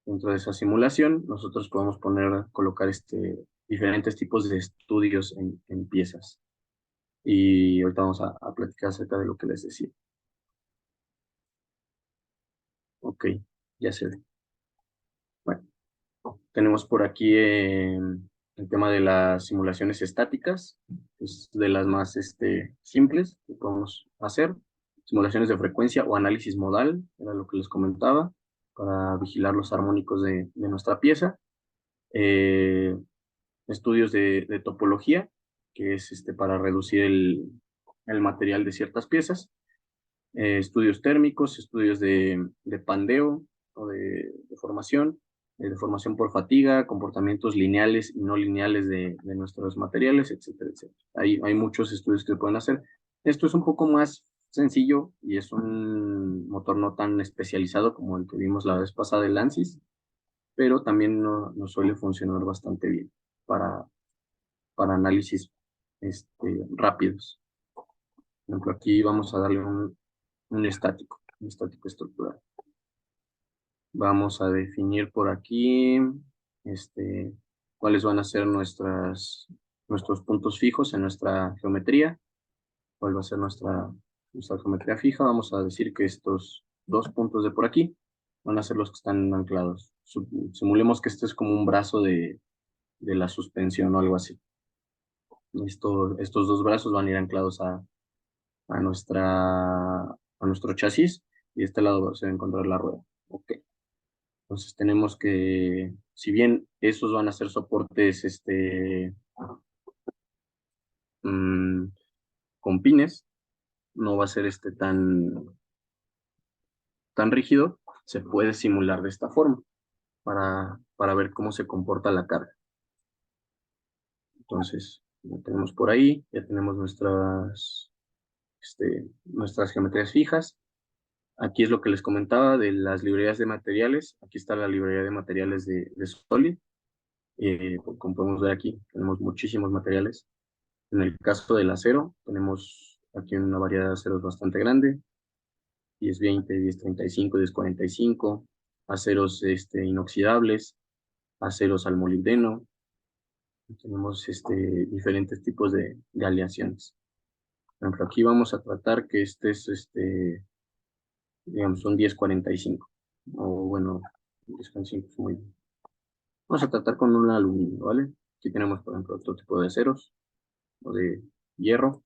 Dentro de esa simulación, nosotros podemos colocar diferentes tipos de estudios en piezas. Y ahorita vamos a platicar acerca de lo que les decía. Ok, ya se ve. Bueno, tenemos por aquí el tema de las simulaciones estáticas, que es de las más simples que podemos hacer. Simulaciones de frecuencia o análisis modal, era lo que les comentaba, para vigilar los armónicos de nuestra pieza. Eh, Estudios de topología, que es para reducir el material de ciertas piezas. Estudios térmicos, estudios de pandeo o de formación por fatiga, comportamientos lineales y no lineales de nuestros materiales, etcétera, etcétera. Hay muchos estudios que se pueden hacer. Esto es un poco más sencillo y es un motor no tan especializado como el que vimos la vez pasada, el ANSYS, pero también nos suele funcionar bastante bien para, para análisis rápidos. Por ejemplo, aquí vamos a darle un estático estructural. Vamos a definir por aquí cuáles van a ser nuestros puntos fijos en nuestra geometría, cuál va a ser nuestra geometría fija. Vamos a decir que estos dos puntos de por aquí van a ser los que están anclados. Simulemos que este es como un brazo de la suspensión o algo así. Estos dos brazos van a ir anclados a nuestro chasis y de este lado se va a encontrar la rueda. Ok. Entonces tenemos que, si bien esos van a ser soportes mm, con pines, no va a ser tan rígido, se puede simular de esta forma para ver cómo se comporta la carga. Entonces, lo tenemos por ahí, ya tenemos nuestras geometrías fijas. Aquí es lo que les comentaba de las librerías de materiales. Aquí está la librería de materiales de Solid. Como podemos ver aquí, tenemos muchísimos materiales. En el caso del acero, tenemos aquí una variedad de aceros bastante grande, 10-20, 10-35, 10-45, aceros inoxidables, aceros al molibdeno. Tenemos diferentes tipos de aleaciones. Por ejemplo, aquí vamos a tratar que este es, digamos, un 10-45. O bueno, 10-45 es muy... Vamos a tratar con un aluminio, ¿vale? Aquí tenemos, por ejemplo, otro tipo de aceros o de hierro,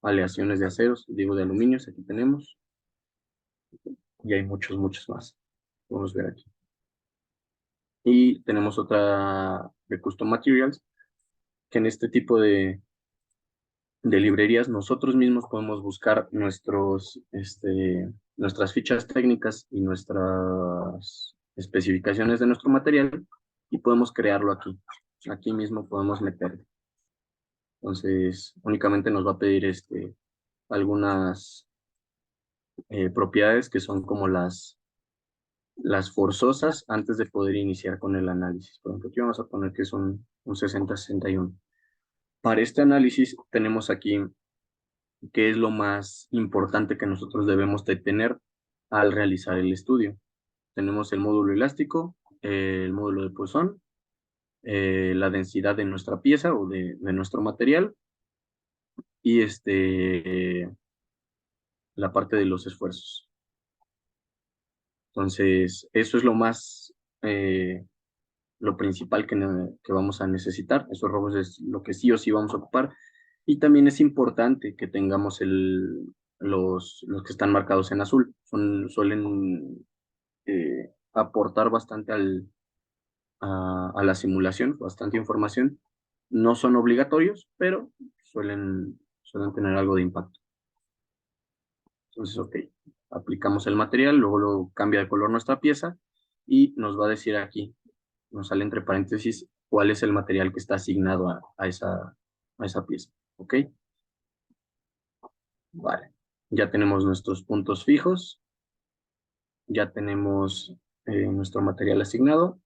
aleaciones de aceros, digo de aluminios, aquí tenemos, y hay muchos, muchos más. Podemos ver aquí. Y tenemos otra de Custom Materials, que en este tipo de librerías nosotros mismos podemos buscar nuestras fichas técnicas y nuestras especificaciones de nuestro material y podemos crearlo aquí. Aquí mismo podemos meterlo. Entonces, únicamente nos va a pedir algunas propiedades que son como las forzosas antes de poder iniciar con el análisis. Por ejemplo, aquí vamos a poner que es un 60-61. Para este análisis tenemos aquí qué es lo más importante que nosotros debemos de tener al realizar el estudio. Tenemos el módulo elástico, el módulo de Poisson, la densidad de nuestra pieza o de nuestro material y la parte de los esfuerzos. Entonces, eso es lo principal que vamos a necesitar. Esos robos es lo que sí o sí vamos a ocupar. Y también es importante que tengamos los que están marcados en azul. Suelen aportar bastante a la simulación, bastante información. No son obligatorios, pero suelen tener algo de impacto. Entonces, ok, aplicamos el material, luego lo cambia de color nuestra pieza y nos va a decir aquí, nos sale entre paréntesis cuál es el material que está asignado a esa pieza. ¿Ok? Vale. Ya tenemos nuestros puntos fijos, ya tenemos nuestro material asignado.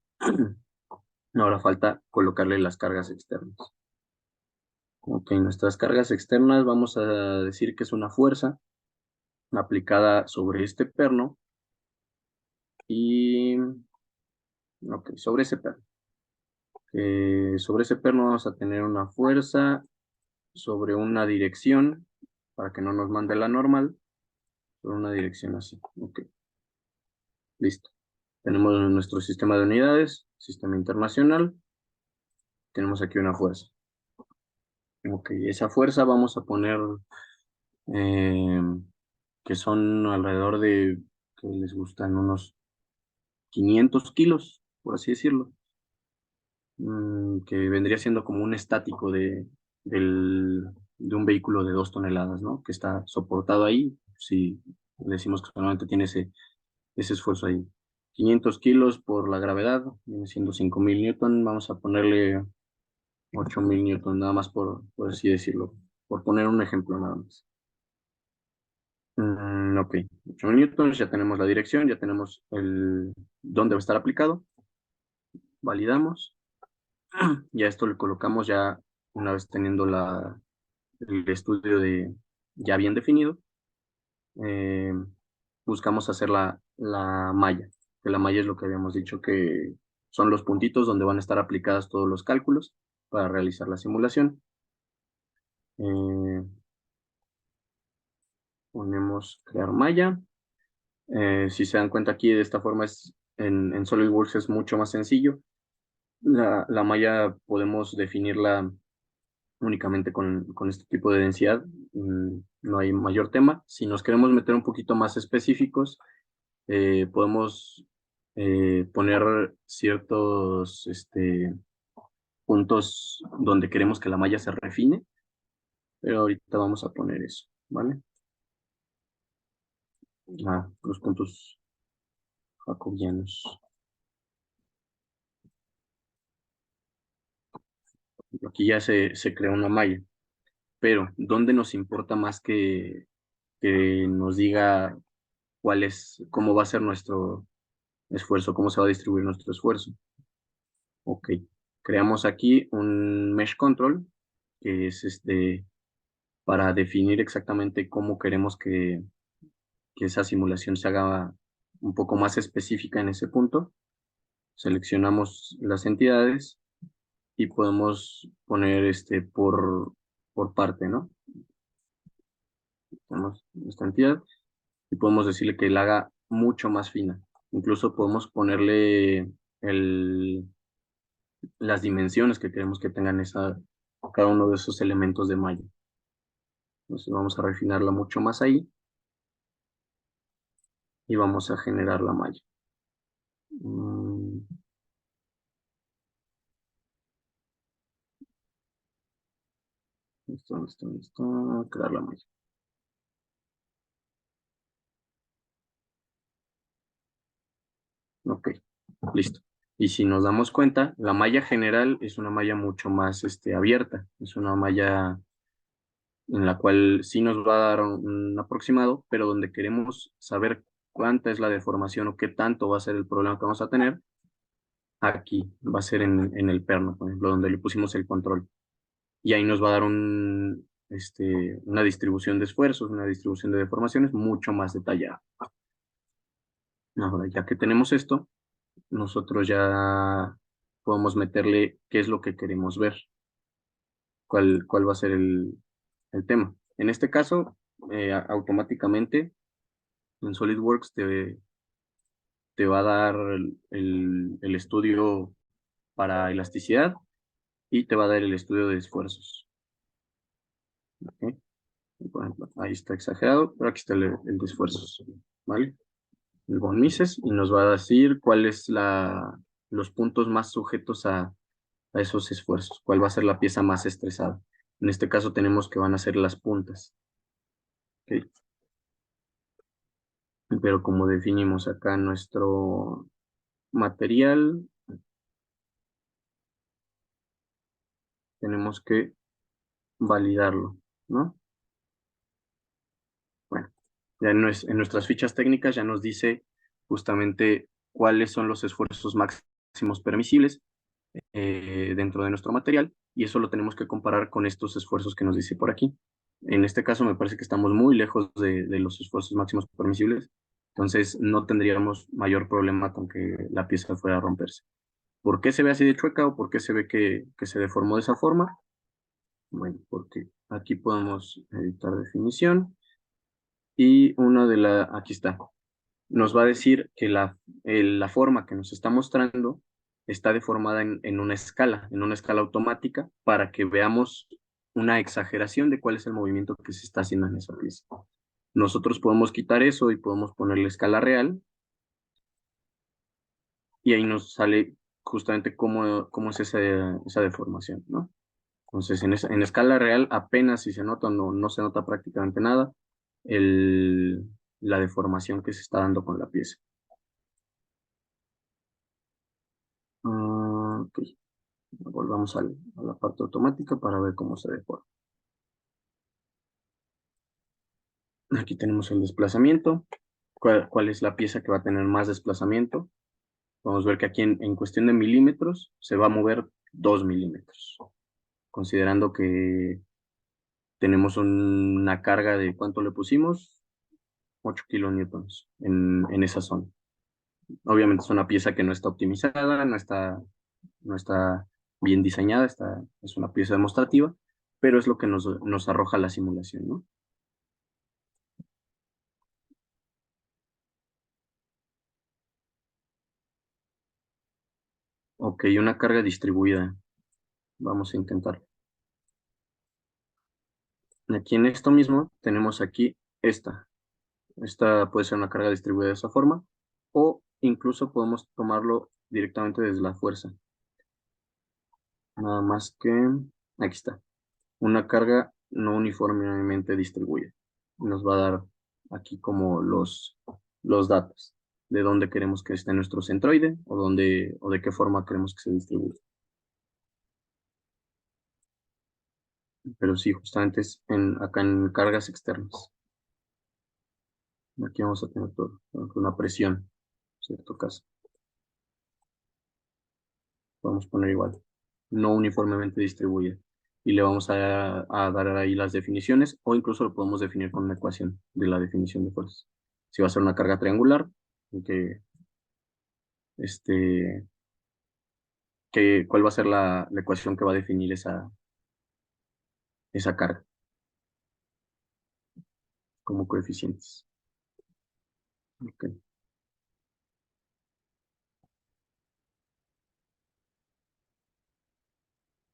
Ahora falta colocarle las cargas externas. Ok, nuestras cargas externas vamos a decir que es una fuerza aplicada sobre este perno y, ok, sobre ese perno. Sobre ese perno vamos a tener una fuerza sobre una dirección, para que no nos mande la normal, sobre una dirección así. Ok, listo. Tenemos nuestro sistema de unidades, sistema internacional, tenemos aquí una fuerza. Ok, esa fuerza vamos a poner eh, que son alrededor de, que les gustan unos 500 kilos, por así decirlo, que vendría siendo como un estático de un vehículo de 2 toneladas, ¿no? Que está soportado ahí, si decimos que solamente tiene ese esfuerzo ahí. 500 kilos por la gravedad, viene siendo 5.000 newton, vamos a ponerle 8.000 newton, nada más por así decirlo, por poner un ejemplo nada más. Ok, 8.000 newtons, ya tenemos la dirección, ya tenemos dónde va a estar aplicado, validamos. Ya esto le colocamos ya una vez teniendo el estudio ya bien definido. eh, Buscamos hacer la malla, que la malla es lo que habíamos dicho que son los puntitos donde van a estar aplicados todos los cálculos para realizar la simulación. Eh, Ponemos crear malla. Si se dan cuenta aquí de esta forma en SolidWorks es mucho más sencillo. La malla podemos definirla únicamente con este tipo de densidad, no hay mayor tema. Si nos queremos meter un poquito más específicos, podemos poner ciertos puntos donde queremos que la malla se refine, pero ahorita vamos a poner eso, ¿vale? Los puntos jacobianos. Aquí ya se creó una malla, pero ¿dónde nos importa más que nos diga cómo va a ser nuestro esfuerzo, cómo se va a distribuir nuestro esfuerzo? Ok, creamos aquí un mesh control, que es para definir exactamente cómo queremos que esa simulación se haga un poco más específica en ese punto. Seleccionamos las entidades y podemos poner por parte, ¿no? Tenemos esta entidad y podemos decirle que la haga mucho más fina. Incluso podemos ponerle las dimensiones que queremos que tengan cada uno de esos elementos de malla. Entonces vamos a refinarla mucho más ahí y vamos a generar la malla. Mm, Listo, crear la malla. Ok, listo. Y si nos damos cuenta, la malla general es una malla mucho más abierta. Es una malla en la cual sí nos va a dar un aproximado, pero donde queremos saber cuánta es la deformación o qué tanto va a ser el problema que vamos a tener, aquí va a ser en el perno, por ejemplo, donde le pusimos el control. Y ahí nos va a dar una distribución de esfuerzos, una distribución de deformaciones mucho más detallada. Ahora, ya que tenemos esto, nosotros ya podemos meterle qué es lo que queremos ver, cuál va a ser el tema. En este caso, automáticamente en SolidWorks te va a dar el estudio para elasticidad y te va a dar el estudio de esfuerzos. ¿Ok? Por ejemplo, ahí está exagerado, pero aquí está el de esfuerzos. ¿Vale? El von Mises y nos va a decir cuáles los puntos más sujetos a esos esfuerzos, cuál va a ser la pieza más estresada. En este caso tenemos que van a ser las puntas. ¿Ok? Pero como definimos acá nuestro material, tenemos que validarlo, ¿no? Bueno, ya en nuestras fichas técnicas ya nos dice justamente cuáles son los esfuerzos máximos permisibles dentro de nuestro material y eso lo tenemos que comparar con estos esfuerzos que nos dice por aquí. En este caso me parece que estamos muy lejos de los esfuerzos máximos permisibles, entonces no tendríamos mayor problema con que la pieza fuera a romperse. ¿Por qué se ve así de chueca o por qué se ve que se deformó de esa forma? Bueno, porque aquí podemos editar definición y aquí está, nos va a decir que la forma que nos está mostrando está deformada en una escala automática, para que veamos una exageración de cuál es el movimiento que se está haciendo en esa pieza. Nosotros podemos quitar eso y podemos ponerle escala real, y ahí nos sale justamente cómo es esa deformación, ¿no? Entonces, en escala real apenas si se nota, no se nota prácticamente nada, la deformación que se está dando con la pieza. Ok. Volvamos a la parte automática para ver cómo se deforma. Aquí tenemos el desplazamiento. ¿Cuál es la pieza que va a tener más desplazamiento? Vamos a ver que aquí en cuestión de milímetros se va a mover 2 milímetros, considerando que tenemos una carga de, ¿cuánto le pusimos? 8 kilonewtons en esa zona. Obviamente es una pieza que no está optimizada, no está bien diseñada, es una pieza demostrativa, pero es lo que nos arroja la simulación, ¿no? Ok, una carga distribuida. Vamos a intentar. Aquí en esto mismo tenemos aquí esta. Esta puede ser una carga distribuida de esa forma, o incluso podemos tomarlo directamente desde la fuerza. Nada más que, aquí está, una carga no uniformemente distribuida. Nos va a dar aquí como los datos de dónde queremos que esté nuestro centroide o de qué forma queremos que se distribuya. Pero sí, justamente es acá en cargas externas. Aquí vamos a tener todo, por ejemplo, una presión, en cierto caso. podemos poner igual, no uniformemente distribuida. Y le vamos a dar ahí las definiciones, o incluso lo podemos definir con una ecuación de la definición de fuerzas. Si va a ser una carga triangular, que, este, ¿cuál va a ser la ecuación que va a definir esa carga como coeficientes? Ok.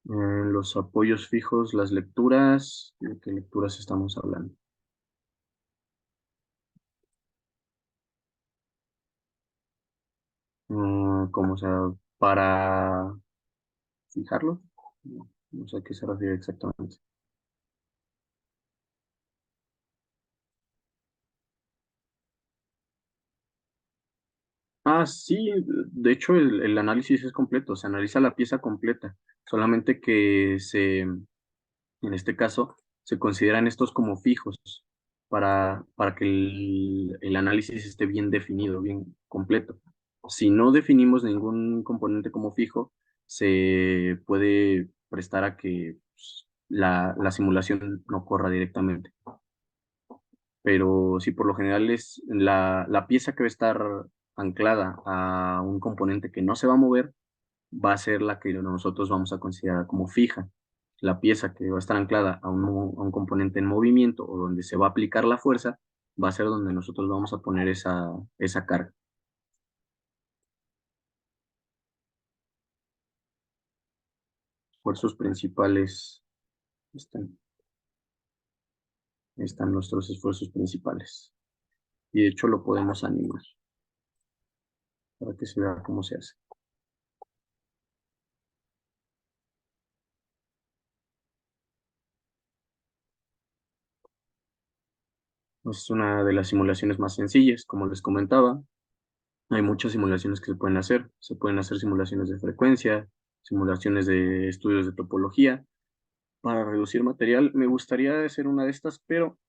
Los apoyos fijos, las lecturas, ¿de qué lecturas estamos hablando? ¿Cómo sea, para fijarlo? No sé a qué se refiere exactamente. Ah, sí, de hecho el análisis es completo, se analiza la pieza completa, solamente que en este caso, se consideran estos como fijos para que el análisis esté bien definido, bien completo. Si no definimos ningún componente como fijo, se puede prestar a que pues, la simulación no corra directamente. Pero si por lo general es la pieza que va a estar anclada a un componente que no se va a mover, va a ser la que nosotros vamos a considerar como fija. La pieza que va a estar anclada a un componente en movimiento o donde se va a aplicar la fuerza, va a ser donde nosotros vamos a poner esa carga. Esfuerzos principales, están, están nuestros esfuerzos principales. Y de hecho lo podemos animar para que se vea cómo se hace. Es una de las simulaciones más sencillas, como les comentaba. Hay muchas simulaciones que se pueden hacer. Se pueden hacer simulaciones de frecuencia, simulaciones de estudios de topología. Para reducir material, me gustaría hacer una de estas, pero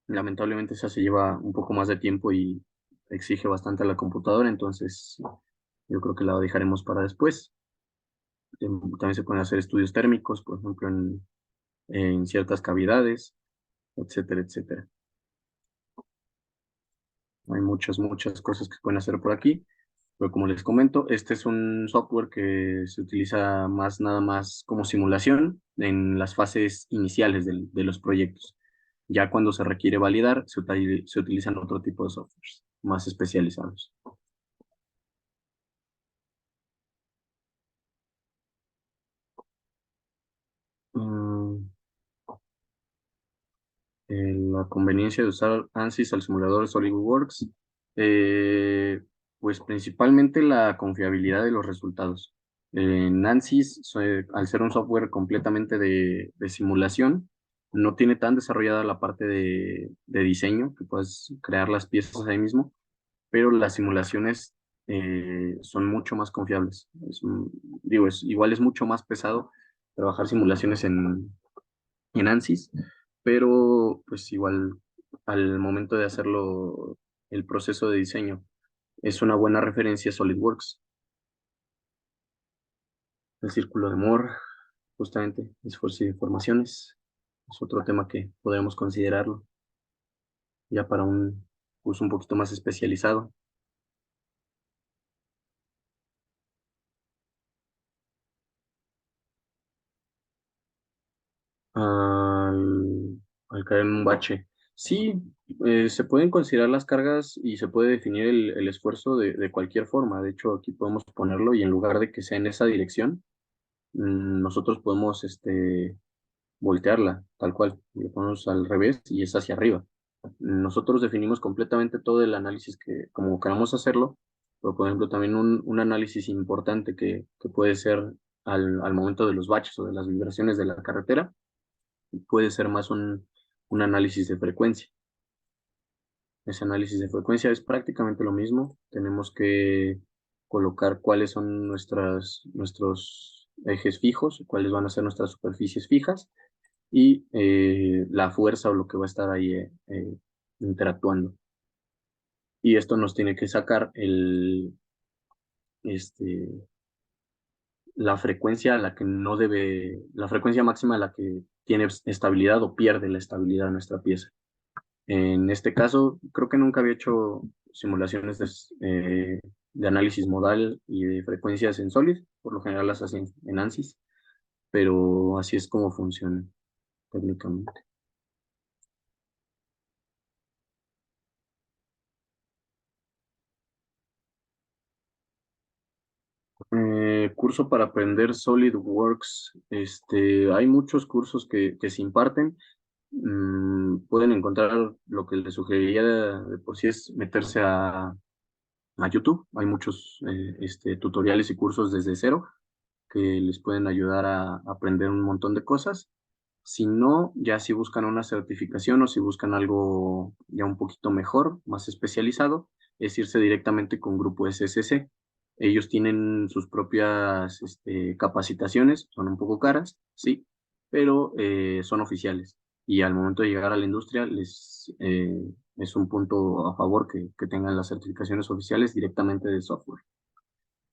lamentablemente esa se lleva un poco más de tiempo y exige bastante a la computadora, entonces yo creo que la dejaremos para después. También se pueden hacer estudios térmicos, por ejemplo, en ciertas cavidades, etcétera, etcétera. Hay muchas cosas que se pueden hacer por aquí. Pero como les comento, este es un software que se utiliza más nada más como simulación en las fases iniciales de los proyectos. Ya cuando se requiere validar, se utilizan otro tipo de softwares más especializados. Mm, la conveniencia de usar ANSYS al simulador SolidWorks, eh, pues principalmente la confiabilidad de los resultados. En ANSYS, al ser un software completamente de simulación, no tiene tan desarrollada la parte de diseño, que puedes crear las piezas ahí mismo, pero las simulaciones son mucho más confiables. Digo, igual es mucho más pesado trabajar simulaciones en ANSYS, pero pues igual al momento de hacerlo, el proceso de diseño es una buena referencia a SolidWorks. El círculo de Moore, justamente, esfuerzo y deformaciones, es otro tema que podemos considerarlo ya para un uso un poquito más especializado. Al caer en un bache. Sí, se pueden considerar las cargas y se puede definir el esfuerzo de cualquier forma. De hecho, aquí podemos ponerlo y en lugar de que sea en esa dirección, nosotros podemos voltearla, tal cual. Le ponemos al revés y es hacia arriba. Nosotros definimos completamente todo el análisis que, como queramos hacerlo, pero por ejemplo también un análisis importante que puede ser al momento de los baches o de las vibraciones de la carretera, puede ser más un análisis de frecuencia. Ese análisis de frecuencia es prácticamente lo mismo. Tenemos que colocar cuáles son nuestros ejes fijos, cuáles van a ser nuestras superficies fijas y la fuerza o lo que va a estar ahí interactuando. Y esto nos tiene que sacar este, la frecuencia a la que no debe, la frecuencia máxima a la que tiene estabilidad o pierde la estabilidad nuestra pieza. En este caso, creo que nunca había hecho simulaciones de análisis modal y de frecuencias en Solid, por lo general las hacen en ANSYS, pero así es como funciona técnicamente. Curso para aprender SolidWorks. Hay muchos cursos que se imparten. Pueden encontrar lo que les sugeriría de por sí es meterse a YouTube. Hay muchos tutoriales y cursos desde cero que les pueden ayudar a aprender un montón de cosas. Si no, ya si buscan una certificación o si buscan algo ya un poquito mejor, más especializado, es irse directamente con Grupo SSC. Ellos tienen sus propias capacitaciones, son un poco caras, sí, pero son oficiales. Y al momento de llegar a la industria, es un punto a favor que tengan las certificaciones oficiales directamente de software.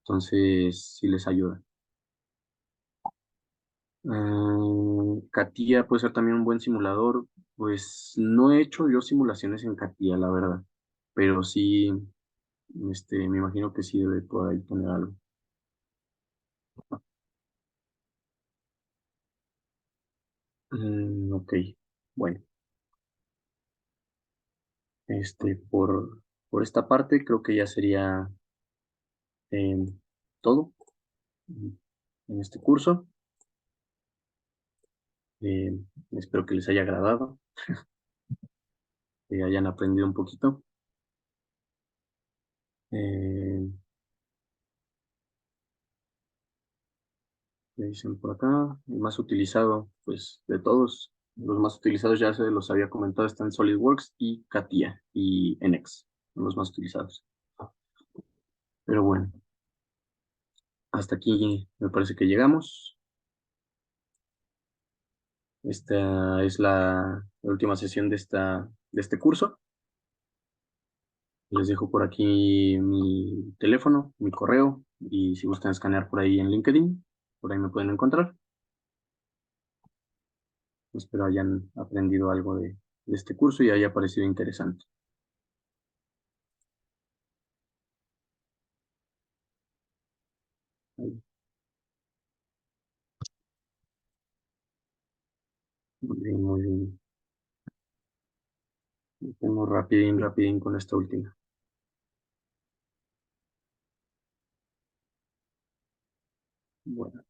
Entonces, sí les ayuda. CATIA puede ser también un buen simulador. Pues no he hecho yo simulaciones en CATIA, la verdad. Pero sí, me imagino que sí debe por ahí tener algo. Ok, bueno, por esta parte creo que ya sería eh, todo mm, en este curso. Eh, Espero que les haya agradado, que hayan aprendido un poquito. Eh, Me dicen por acá, el más utilizado, pues de todos, los más utilizados ya se los había comentado, están SolidWorks y CATIA y NX, son los más utilizados. Pero bueno, hasta aquí me parece que llegamos. Esta es la última sesión de este curso. Les dejo por aquí mi teléfono, mi correo, y si gustan escanear por ahí en LinkedIn, por ahí me pueden encontrar. Espero hayan aprendido algo de este curso y haya parecido interesante. Muy bien, muy bien. Vamos rapidín, rapidín con esta última. Bueno,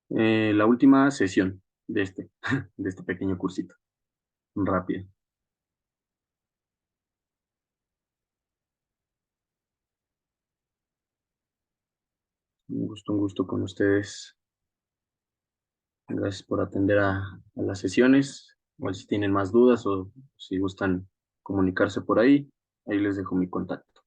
la última sesión de este pequeño cursito. Rápido. Un gusto con ustedes. Gracias por atender a las sesiones. Igual si tienen más dudas o si gustan comunicarse por ahí, ahí les dejo mi contacto.